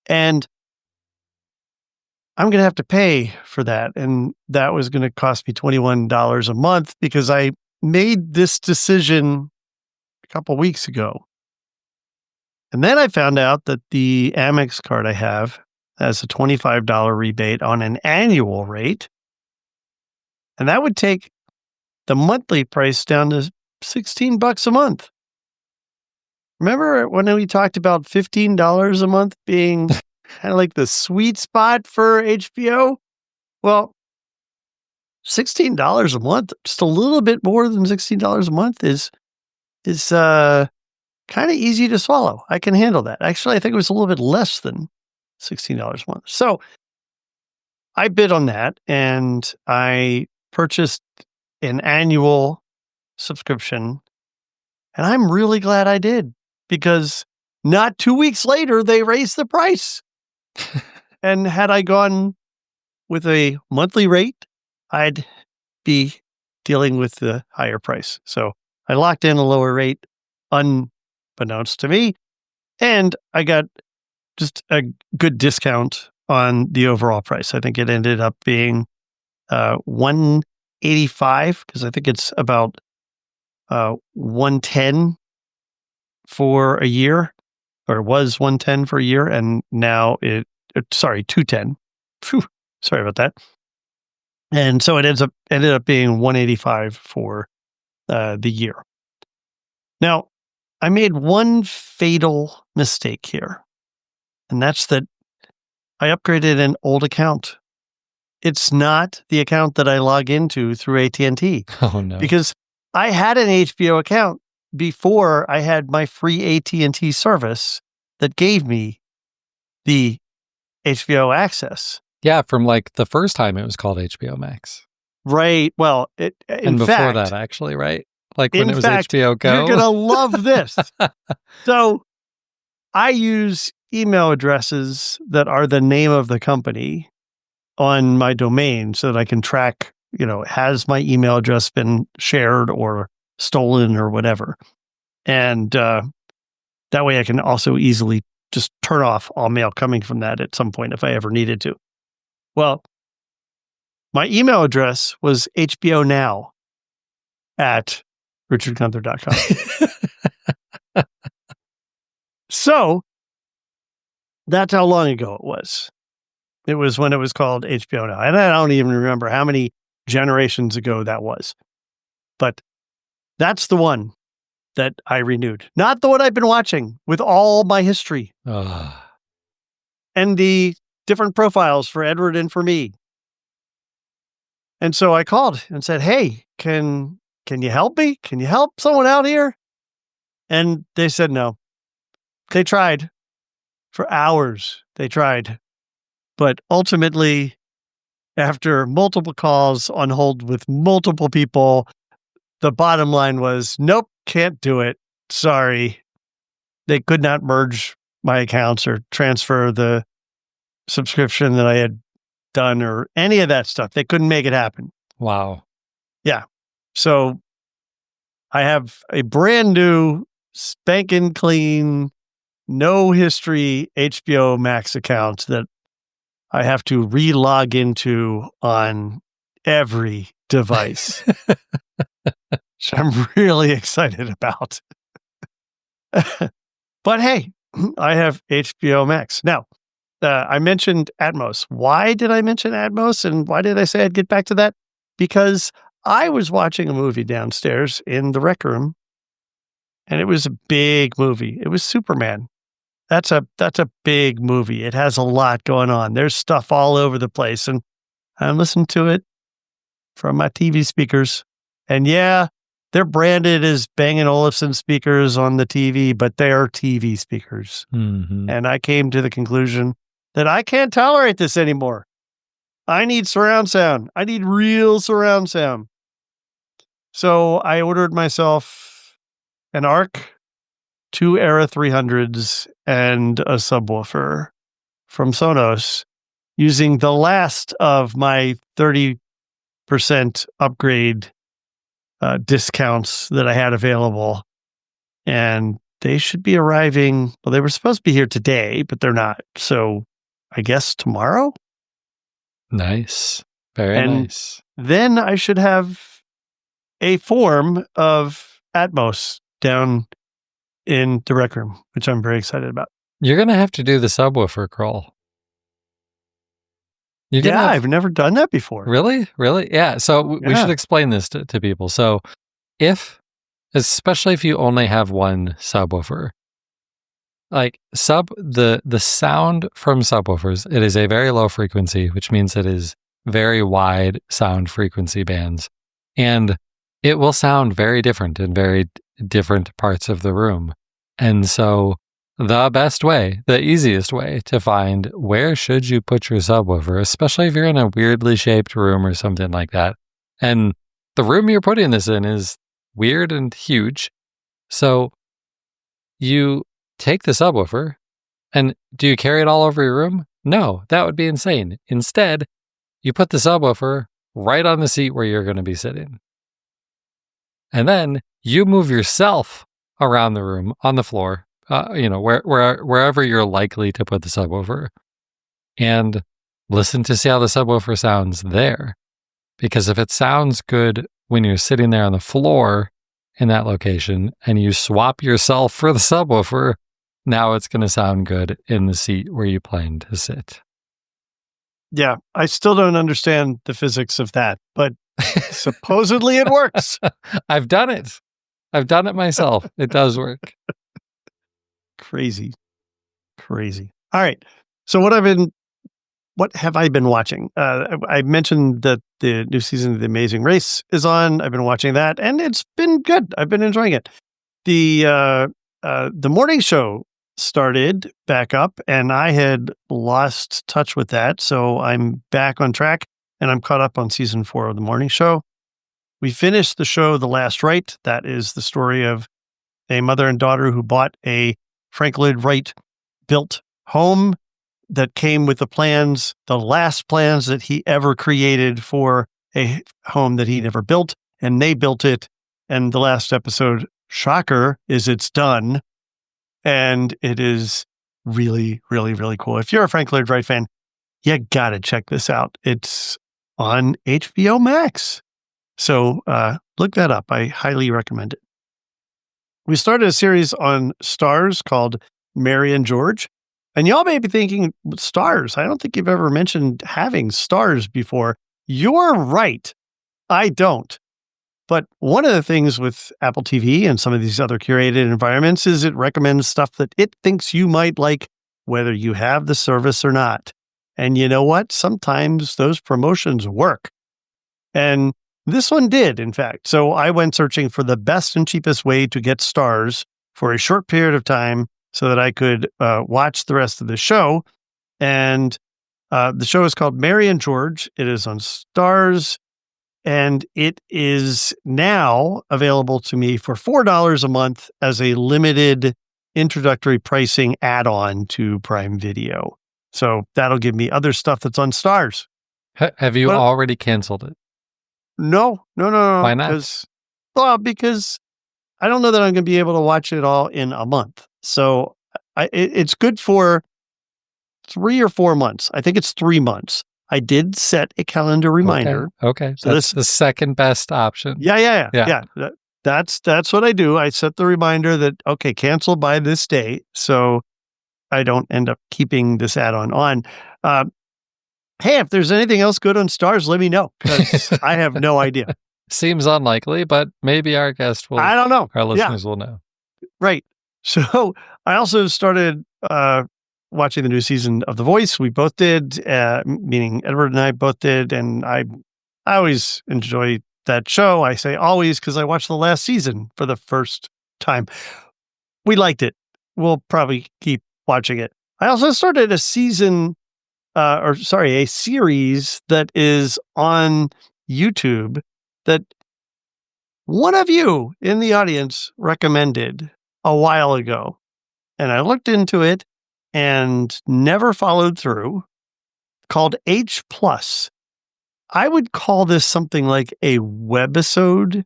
[SPEAKER 2] And I'm going to have to pay for that. And that was going to cost me $21 a month because I made this decision a couple weeks ago. And then I found out that the Amex card I have has a $25 rebate on an annual rate. And that would take the monthly price down to $16 a month. Remember when we talked about $15 a month being kind of like the sweet spot for HBO? Well, $16 a month, just a little bit more than $16 a month is kind of easy to swallow. I can handle that. Actually, I think it was a little bit less than $16 a month. So I bid on that and I purchased an annual subscription. And I'm really glad I did, because not 2 weeks later, they raised the price. And had I gone with a monthly rate, I'd be dealing with the higher price. So I locked in a lower rate unbeknownst to me, and I got just a good discount on the overall price. I think it ended up being $185, because I think it's about $110 for a year, or it was $110 for a year, and now $210. Phew, sorry about that. And so it ended up being $185 for the year. Now, I made one fatal mistake here, and that's that I upgraded an old account. It's not the account that I log into through AT&T.
[SPEAKER 1] Oh, no.
[SPEAKER 2] Because I had an HBO account before I had my free AT&T service that gave me the HBO access.
[SPEAKER 1] Yeah, from like the first time it was called HBO Max.
[SPEAKER 2] Right. Well,
[SPEAKER 1] and before that, actually, right? Like when it was HBO Go.
[SPEAKER 2] You're going to love this. So I use email addresses that are the name of the company on my domain so that I can track, has my email address been shared or stolen or whatever. And that way I can also easily just turn off all mail coming from that at some point if I ever needed to. Well, my email address was HBO Now at richardgunther.com. So that's how long ago it was. It was when it was called HBO Now. And I don't even remember how many generations ago that was. But that's the one that I renewed. Not the one I've been watching with all my history. And the different profiles for Edward and for me. And so I called and said, hey, can you help me? Can you help someone out here? And they said no. They tried for hours. They tried. But ultimately, after multiple calls on hold with multiple people, the bottom line was, nope, can't do it. Sorry. They could not merge my accounts or transfer the subscription that I had done or any of that stuff. They couldn't make it happen.
[SPEAKER 1] Wow.
[SPEAKER 2] Yeah. So I have a brand new, spanking clean, no history HBO Max account that I have to re-log into on every device, which I'm really excited about. But hey, I have HBO Max. Now, I mentioned Atmos. Why did I mention Atmos, and why did I say I'd get back to that? Because I was watching a movie downstairs in the rec room, and it was a big movie. It was Superman. That's a big movie. It has a lot going on. There's stuff all over the place, and I'm listening to it from my TV speakers. And yeah, they're branded as Bang & Olufsen speakers on the TV, but they are TV speakers.
[SPEAKER 1] Mm-hmm.
[SPEAKER 2] And I came to the conclusion that I can't tolerate this anymore. I need surround sound. I need real surround sound. So I ordered myself an ARC, 2 Era 300s, and a subwoofer from Sonos using the last of my 30% upgrade discounts that I had available. And they should be arriving. Well, they were supposed to be here today, but they're not. So I guess tomorrow?
[SPEAKER 1] Nice. Very nice.
[SPEAKER 2] Then I should have a form of Atmos down in the Rec Room, which I'm very excited about.
[SPEAKER 1] You're going to have to do the subwoofer crawl.
[SPEAKER 2] I've never done that before.
[SPEAKER 1] Really? Yeah. So we should explain this to people. So especially if you only have one subwoofer, like the sound from subwoofers, it is a very low frequency, which means it is very wide sound frequency bands. And it will sound very different in very different parts of the room. And so the best way, the easiest way to find where should you put your subwoofer, especially if you're in a weirdly shaped room or something like that. And the room you're putting this in is weird and huge. So you take the subwoofer, and do you carry it all over your room? No, that would be insane. Instead, you put the subwoofer right on the seat where you're going to be sitting. And then you move yourself around the room on the floor, wherever you're likely to put the subwoofer, and listen to see how the subwoofer sounds there. Because if it sounds good when you're sitting there on the floor in that location and you swap yourself for the subwoofer, now it's going to sound good in the seat where you plan to sit.
[SPEAKER 2] Yeah, I still don't understand the physics of that, but supposedly it works.
[SPEAKER 1] I've done it. I've done it myself. It does work.
[SPEAKER 2] Crazy. All right. So what have I been watching? I mentioned that the new season of The Amazing Race is on. I've been watching that, and it's been good. I've been enjoying it. The morning show started back up, and I had lost touch with that, so I'm back on track, and I'm caught up on season 4 of The Morning Show. We finished the show The Last Right. That is the story of a mother and daughter who bought a Frank Lloyd Wright built home that came with the last plans that he ever created for a home that he never built, and they built it. And the last episode, shocker, is it's done. And it is really, really, really cool. If you're a Frank Lloyd Wright fan, you got to check this out. It's on HBO Max. So look that up. I highly recommend it. We started a series on Stars called Mary and George. And y'all may be thinking, Stars? I don't think you've ever mentioned having Stars before. You're right. I don't. But one of the things with Apple TV and some of these other curated environments is it recommends stuff that it thinks you might like, whether you have the service or not. And you know what? Sometimes those promotions work. And this one did, in fact. So I went searching for the best and cheapest way to get Stars for a short period of time so that I could watch the rest of the show. And the show is called Mary and George. It is on Stars. And it is now available to me for $4 a month as a limited introductory pricing add-on to Prime Video. So that'll give me other stuff that's on Stars.
[SPEAKER 1] Have you already canceled it?
[SPEAKER 2] No.
[SPEAKER 1] Why not?
[SPEAKER 2] Because I don't know that I'm going to be able to watch it all in a month. So it's good for 3 or 4 months. I think it's 3 months. I did set a calendar reminder.
[SPEAKER 1] Okay. So that's the second best option.
[SPEAKER 2] Yeah. That's what I do. I set the reminder that, okay, cancel by this day. So I don't end up keeping this add-on on. Hey, if there's anything else good on Stars, let me know, because I have no idea.
[SPEAKER 1] Seems unlikely, but maybe our guest will.
[SPEAKER 2] I don't know.
[SPEAKER 1] Our listeners will know.
[SPEAKER 2] Right. So I also started watching the new season of The Voice. We both did, meaning Edward and I both did. And I always enjoy that show. I say always because I watched the last season for the first time. We liked it. We'll probably keep watching it. I also started a series that is on YouTube that one of you in the audience recommended a while ago. And I looked into it and never followed through, called H+. I would call this something like a webisode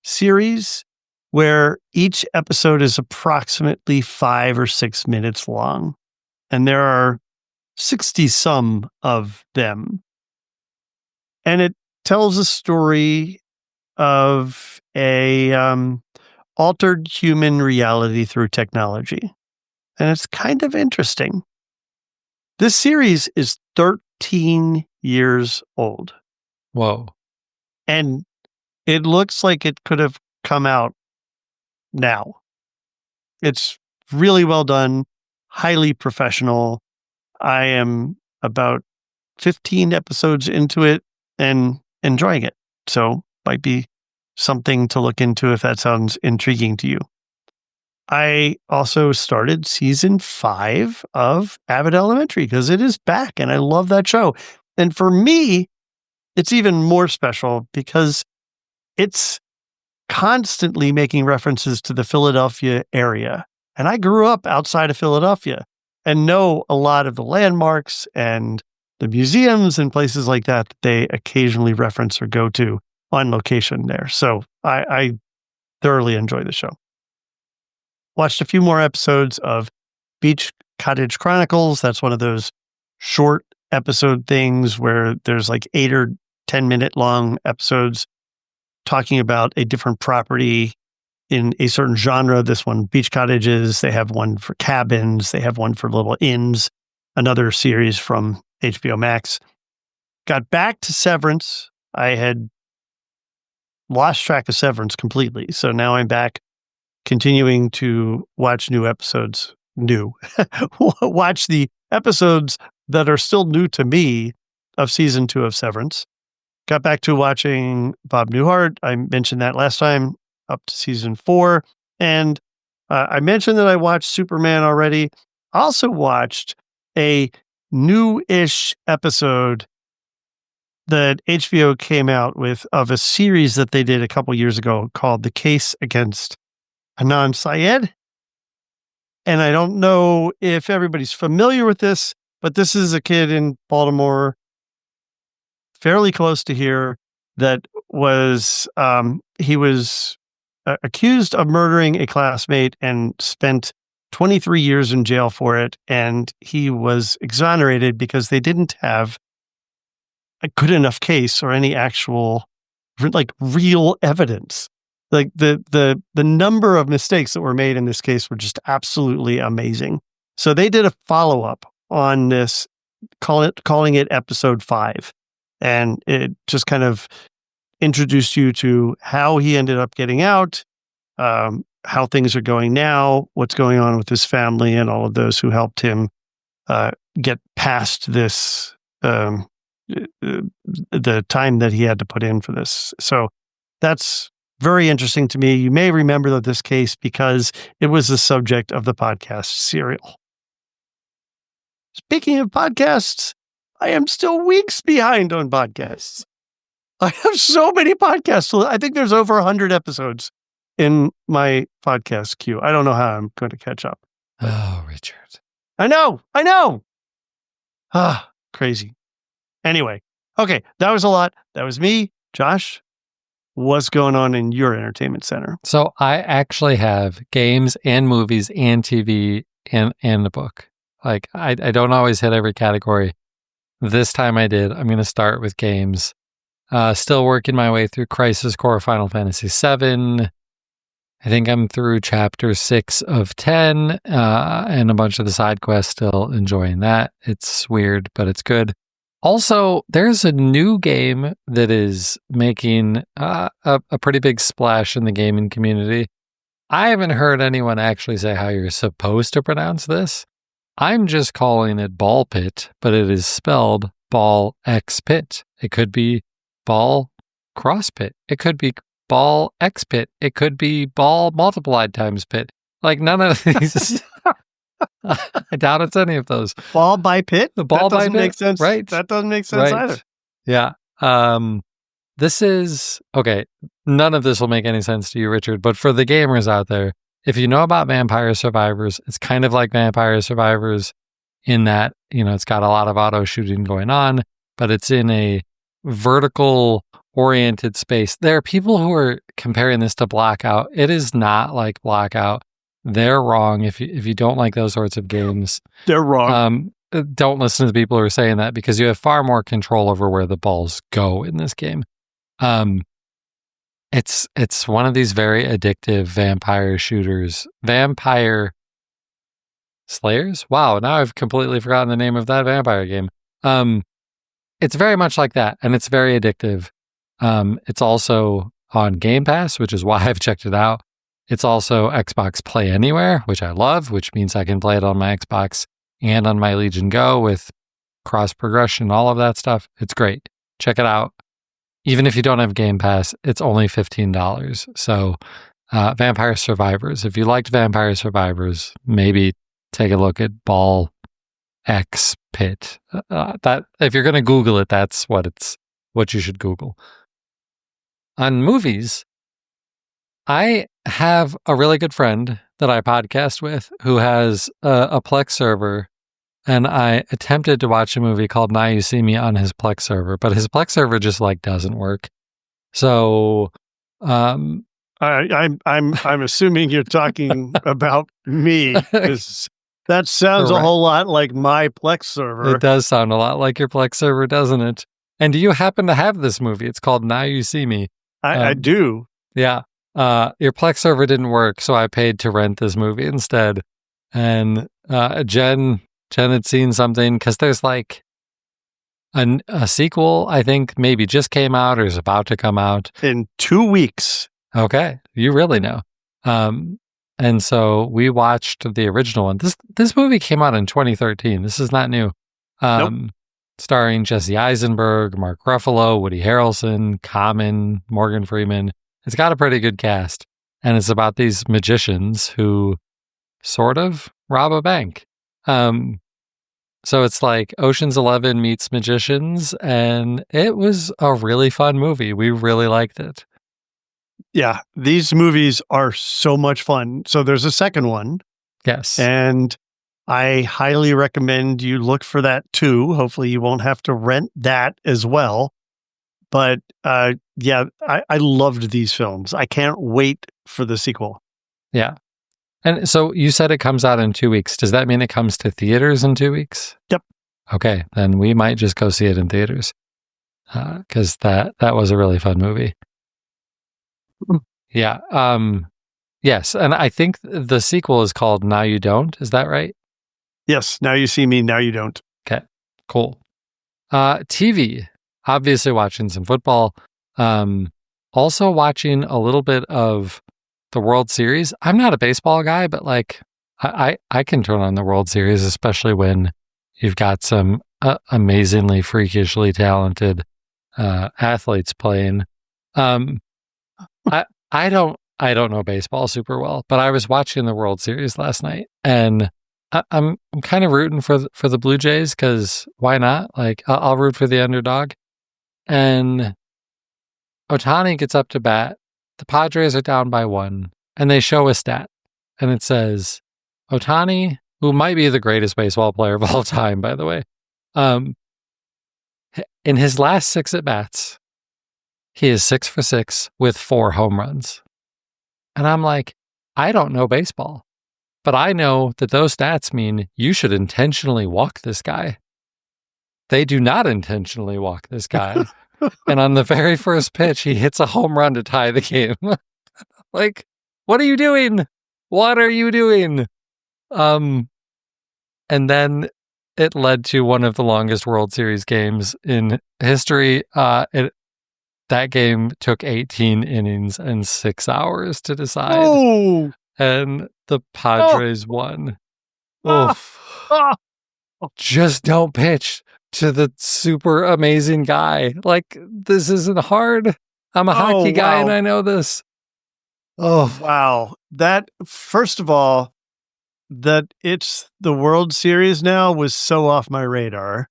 [SPEAKER 2] series where each episode is approximately 5 or 6 minutes long. And there are 60 some of them. And it tells a story of a altered human reality through technology. And it's kind of interesting. This series is 13 years old.
[SPEAKER 1] Whoa.
[SPEAKER 2] And it looks like it could have come out now. It's really well done, highly professional. I am about 15 episodes into it and enjoying it. So might be something to look into if that sounds intriguing to you. I also started season 5 of Abbott Elementary because it is back and I love that show. And for me, it's even more special because it's constantly making references to the Philadelphia area. And I grew up outside of Philadelphia and know a lot of the landmarks and the museums and places like that they occasionally reference or go to on location there. So I thoroughly enjoy the show. Watched a few more episodes of Beach Cottage Chronicles. That's one of those short episode things where there's like 8 or 10-minute long episodes talking about a different property in a certain genre. This one, beach cottages. They have one for cabins. They have one for little inns. Another series from HBO Max. Got back to Severance. I had lost track of Severance completely. So now I'm back continuing to watch new episodes. Watch the episodes that are still new to me of season 2 of Severance. Got back to watching Bob Newhart. I mentioned that last time, up to season 4. And I mentioned that I watched Superman already. I also watched a new-ish episode that HBO came out with of a series that they did a couple years ago called The Case Against Adnan Syed. And I don't know if everybody's familiar with this, but this is a kid in Baltimore, fairly close to here, that was, he was accused of murdering a classmate and spent 23 years in jail for it. And he was exonerated because they didn't have a good enough case or any actual, like, real evidence. Like the number of mistakes that were made in this case were just absolutely amazing. So they did a follow-up on this, calling it episode 5. And it just kind of introduced you to how he ended up getting out, how things are going now, what's going on with his family, and all of those who helped him get past this, the time that he had to put in for this. So that's very interesting to me. You may remember this case because it was the subject of the podcast Serial. Speaking of podcasts, I am still weeks behind on podcasts. I have so many podcasts. I think there's over 100 episodes in my podcast queue. I don't know how I'm going to catch up.
[SPEAKER 1] Oh, Richard.
[SPEAKER 2] I know. Crazy. Anyway, okay, that was a lot. That was me. Josh, what's going on in your entertainment center?
[SPEAKER 1] So I actually have games and movies and TV and a book. Like I don't always hit every category. This time I did. I'm going to start with games. Still working my way through Crisis Core Final Fantasy VII. I think I'm through chapter 6 of 10 and a bunch of the side quests, still enjoying that. It's weird, but it's good. Also, there's a new game that is making a pretty big splash in the gaming community. I haven't heard anyone actually say how you're supposed to pronounce this. I'm just calling it Ball Pit, but it is spelled Ball X Pit. It could be Ball Cross Pit. It could be Ball X Pit. It could be Ball multiplied times Pit. Like none of these. I doubt it's any of those.
[SPEAKER 2] Ball by Pit?
[SPEAKER 1] The ball
[SPEAKER 2] that
[SPEAKER 1] by
[SPEAKER 2] doesn't
[SPEAKER 1] Pit,
[SPEAKER 2] make sense.
[SPEAKER 1] right?
[SPEAKER 2] That doesn't make sense either.
[SPEAKER 1] Yeah. This is okay. None of this will make any sense to you, Richard. But for the gamers out there, if you know about Vampire Survivors, it's kind of like Vampire Survivors in that, it's got a lot of auto shooting going on, but it's in a vertical oriented space. There are people who are comparing this to Blackout. It is not like Blackout. They're wrong. If you don't like those sorts of games,
[SPEAKER 2] they're wrong.
[SPEAKER 1] Don't listen to the people who are saying that because you have far more control over where the balls go in this game. It's one of these very addictive vampire shooters. Vampire Slayers? Wow, now I've completely forgotten the name of that vampire game. It's very much like that, and it's very addictive. It's also on Game Pass, which is why I've checked it out. It's also Xbox Play Anywhere, which I love, which means I can play it on my Xbox and on my Legion Go with cross progression, all of that stuff. It's great. Check it out. Even if you don't have Game Pass, it's only $15. So, Vampire Survivors. If you liked Vampire Survivors, maybe take a look at Ball X Pit. That if you're going to Google it, that's what you should Google. On movies, I have a really good friend that I podcast with who has a Plex server, and I attempted to watch a movie called Now You See Me on his Plex server, but his Plex server just doesn't work. So,
[SPEAKER 2] I'm assuming you're talking about me. That sounds
[SPEAKER 1] Correct.
[SPEAKER 2] a whole lot like my Plex server.
[SPEAKER 1] It does sound a lot like your Plex server, doesn't it? And do you happen to have this movie? It's called Now You See Me.
[SPEAKER 2] I do.
[SPEAKER 1] Yeah. Your Plex server didn't work, so I paid to rent this movie instead. And Jen had seen something, because there's a sequel, I think maybe just came out or is about to come out.
[SPEAKER 2] In 2 weeks.
[SPEAKER 1] Okay. You really know. And so we watched the original one. This movie came out in 2013. This is not new.
[SPEAKER 2] Nope.
[SPEAKER 1] Starring Jesse Eisenberg, Mark Ruffalo, Woody Harrelson, Common, Morgan Freeman. It's got a pretty good cast. And it's about these magicians who sort of rob a bank. So it's like Ocean's 11 meets Magicians, and it was a really fun movie. We really liked it.
[SPEAKER 2] Yeah, these movies are so much fun. So there's a second one.
[SPEAKER 1] Yes.
[SPEAKER 2] And I highly recommend you look for that too. Hopefully you won't have to rent that as well. But yeah, I loved these films. I can't wait for the sequel.
[SPEAKER 1] Yeah. And so you said it comes out in 2 weeks. Does that mean it comes to theaters in 2 weeks?
[SPEAKER 2] Yep.
[SPEAKER 1] Okay, then we might just go see it in theaters. Because that was a really fun movie. Yeah. Yes, and I think the sequel is called Now You Don't. Is that right?
[SPEAKER 2] Yes. Now You See Me, Now You Don't.
[SPEAKER 1] Okay, cool. TV. Obviously watching some football. Also watching a little bit of the World Series. I'm not a baseball guy, but I can turn on the World Series, especially when you've got some amazingly freakishly talented athletes playing. I don't know baseball super well, but I was watching the World Series last night, and I'm kind of rooting for the Blue Jays, because why not? I'll root for the underdog. And Ohtani gets up to bat. The Padres are down by 1, and they show a stat, and it says Ohtani, who might be the greatest baseball player of all time, by the way, in his last 6 at bats, he is 6 for 6 with 4 home runs. And I'm like, I don't know baseball, but I know that those stats mean you should intentionally walk this guy. They do not intentionally walk this guy. And on the very first pitch, he hits a home run to tie the game. What are you doing? What are you doing? And then it led to one of the longest World Series games in history. That game took 18 innings and 6 hours to decide.
[SPEAKER 2] Oh!
[SPEAKER 1] And the Padres won. Oof. Just don't pitch to the super amazing guy. This isn't hard. I'm a hockey guy, and I know this. Oh,
[SPEAKER 2] wow. That, first of all, that it's the World Series now was so off my radar.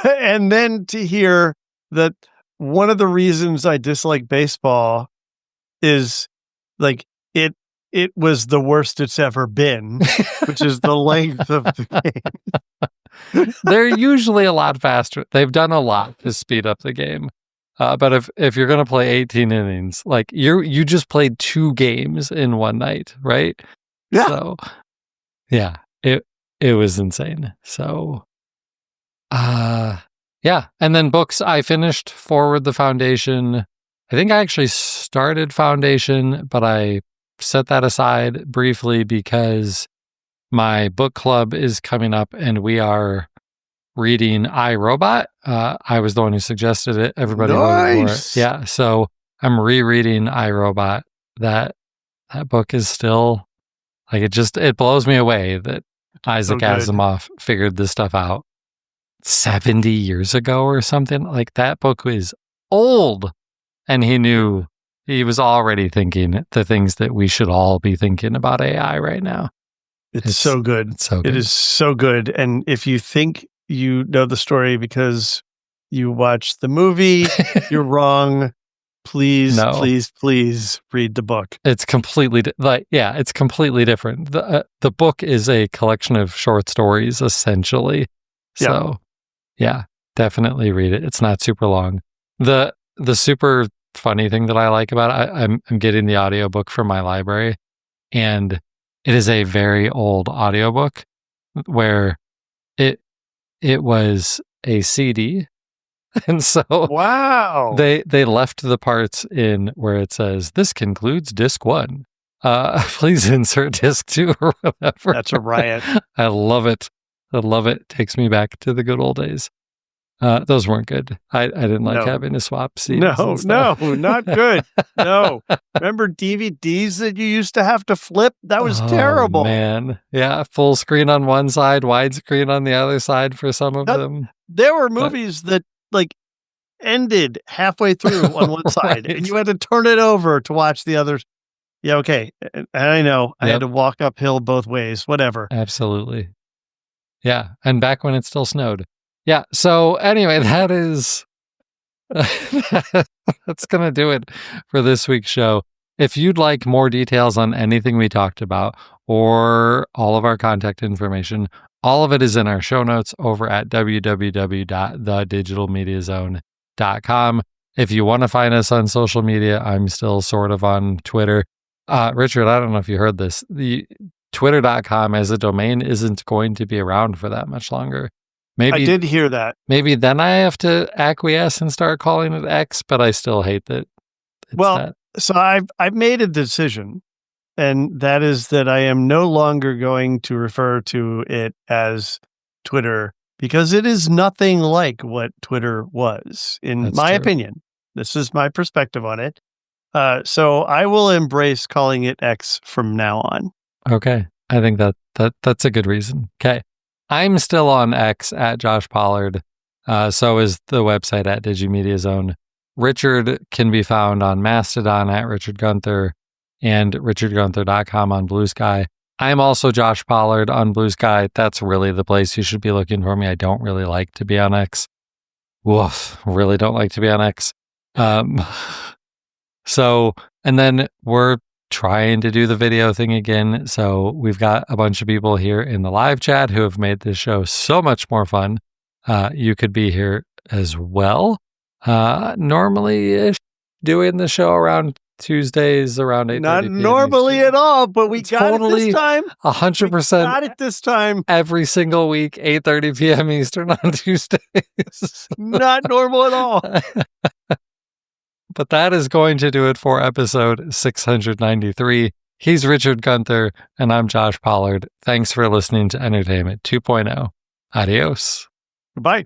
[SPEAKER 2] And then to hear that one of the reasons I dislike baseball is it was the worst it's ever been, which is the length of the game.
[SPEAKER 1] They're usually a lot faster. They've done a lot to speed up the game. But if you're going to play 18 innings, you just played 2 games in one night, right?
[SPEAKER 2] Yeah.
[SPEAKER 1] So, yeah, it was insane. So, Yeah. And then books, I finished Forward the Foundation. I think I actually started Foundation, but I set that aside briefly because my book club is coming up and we are reading I, Robot. I was the one who suggested it. Everybody voted for it. Yeah. So I'm rereading I, Robot. That book is still like, it blows me away that Isaac Asimov figured this stuff out 70 years ago or something. Like, that book was old, and he was already thinking the things that we should all be thinking about AI right now.
[SPEAKER 2] It's so good.
[SPEAKER 1] It's so good.
[SPEAKER 2] It is so good. And if you think you know the story because you watched the movie, you're wrong. Please read the book.
[SPEAKER 1] It's completely it's completely different. The book is a collection of short stories, essentially. So, yeah, definitely read it. It's not super long. The super funny thing that I like about it, I'm getting the audiobook from my library, and it is a very old audiobook where it was a CD. And so
[SPEAKER 2] wow,
[SPEAKER 1] they left the parts in where it says, "This concludes disc 1. Please insert disc 2 or whatever."
[SPEAKER 2] That's a riot.
[SPEAKER 1] I love it. Takes me back to the good old days. Those weren't good. I didn't like having to swap CDs.
[SPEAKER 2] No, not good. No. Remember DVDs that you used to have to flip? That was terrible.
[SPEAKER 1] Man. Yeah, full screen on one side, widescreen on the other side for some of them.
[SPEAKER 2] There were movies that like ended halfway through on one side, and you had to turn it over to watch the others. Yeah, okay. I know. I had to walk uphill both ways, whatever.
[SPEAKER 1] Absolutely. Yeah, and back when it still snowed. Yeah, so anyway, that's going to do it for this week's show. If you'd like more details on anything we talked about or all of our contact information, all of it is in our show notes over at www.thedigitalmediazone.com. If you want to find us on social media, I'm still sort of on Twitter. Richard, I don't know if you heard this. The twitter.com as a domain isn't going to be around for that much longer. Maybe
[SPEAKER 2] I did hear that.
[SPEAKER 1] Maybe then I have to acquiesce and start calling it X, but I still hate that.
[SPEAKER 2] So I've made a decision, and that is that I am no longer going to refer to it as Twitter because it is nothing like what Twitter was, in my opinion. This is my perspective on it. So I will embrace calling it X from now on.
[SPEAKER 1] Okay. I think that's a good reason. Okay. I'm still on X at Josh Pollard. So is the website at DigiMediaZone. Richard can be found on Mastodon at Richard Gunther and richardgunther.com on Blue Sky. I'm also Josh Pollard on Blue Sky. That's really the place you should be looking for me. I don't really like to be on X. Woof. Really don't like to be on X. So, and then we're trying to do the video thing again. So we've got a bunch of people here in the live chat who have made this show so much more fun. You could be here as well. Normally doing the show around Tuesdays around 8:30
[SPEAKER 2] Not
[SPEAKER 1] p.m.
[SPEAKER 2] normally
[SPEAKER 1] Eastern.
[SPEAKER 2] at all, but we got it this time.
[SPEAKER 1] 100%.
[SPEAKER 2] Got it this time.
[SPEAKER 1] Every single week, 8:30 p.m. Eastern on Tuesdays.
[SPEAKER 2] Not normal at all.
[SPEAKER 1] But that is going to do it for episode 693. He's Richard Gunther, and I'm Josh Pollard. Thanks for listening to Entertainment 2.0. Adios.
[SPEAKER 2] Goodbye.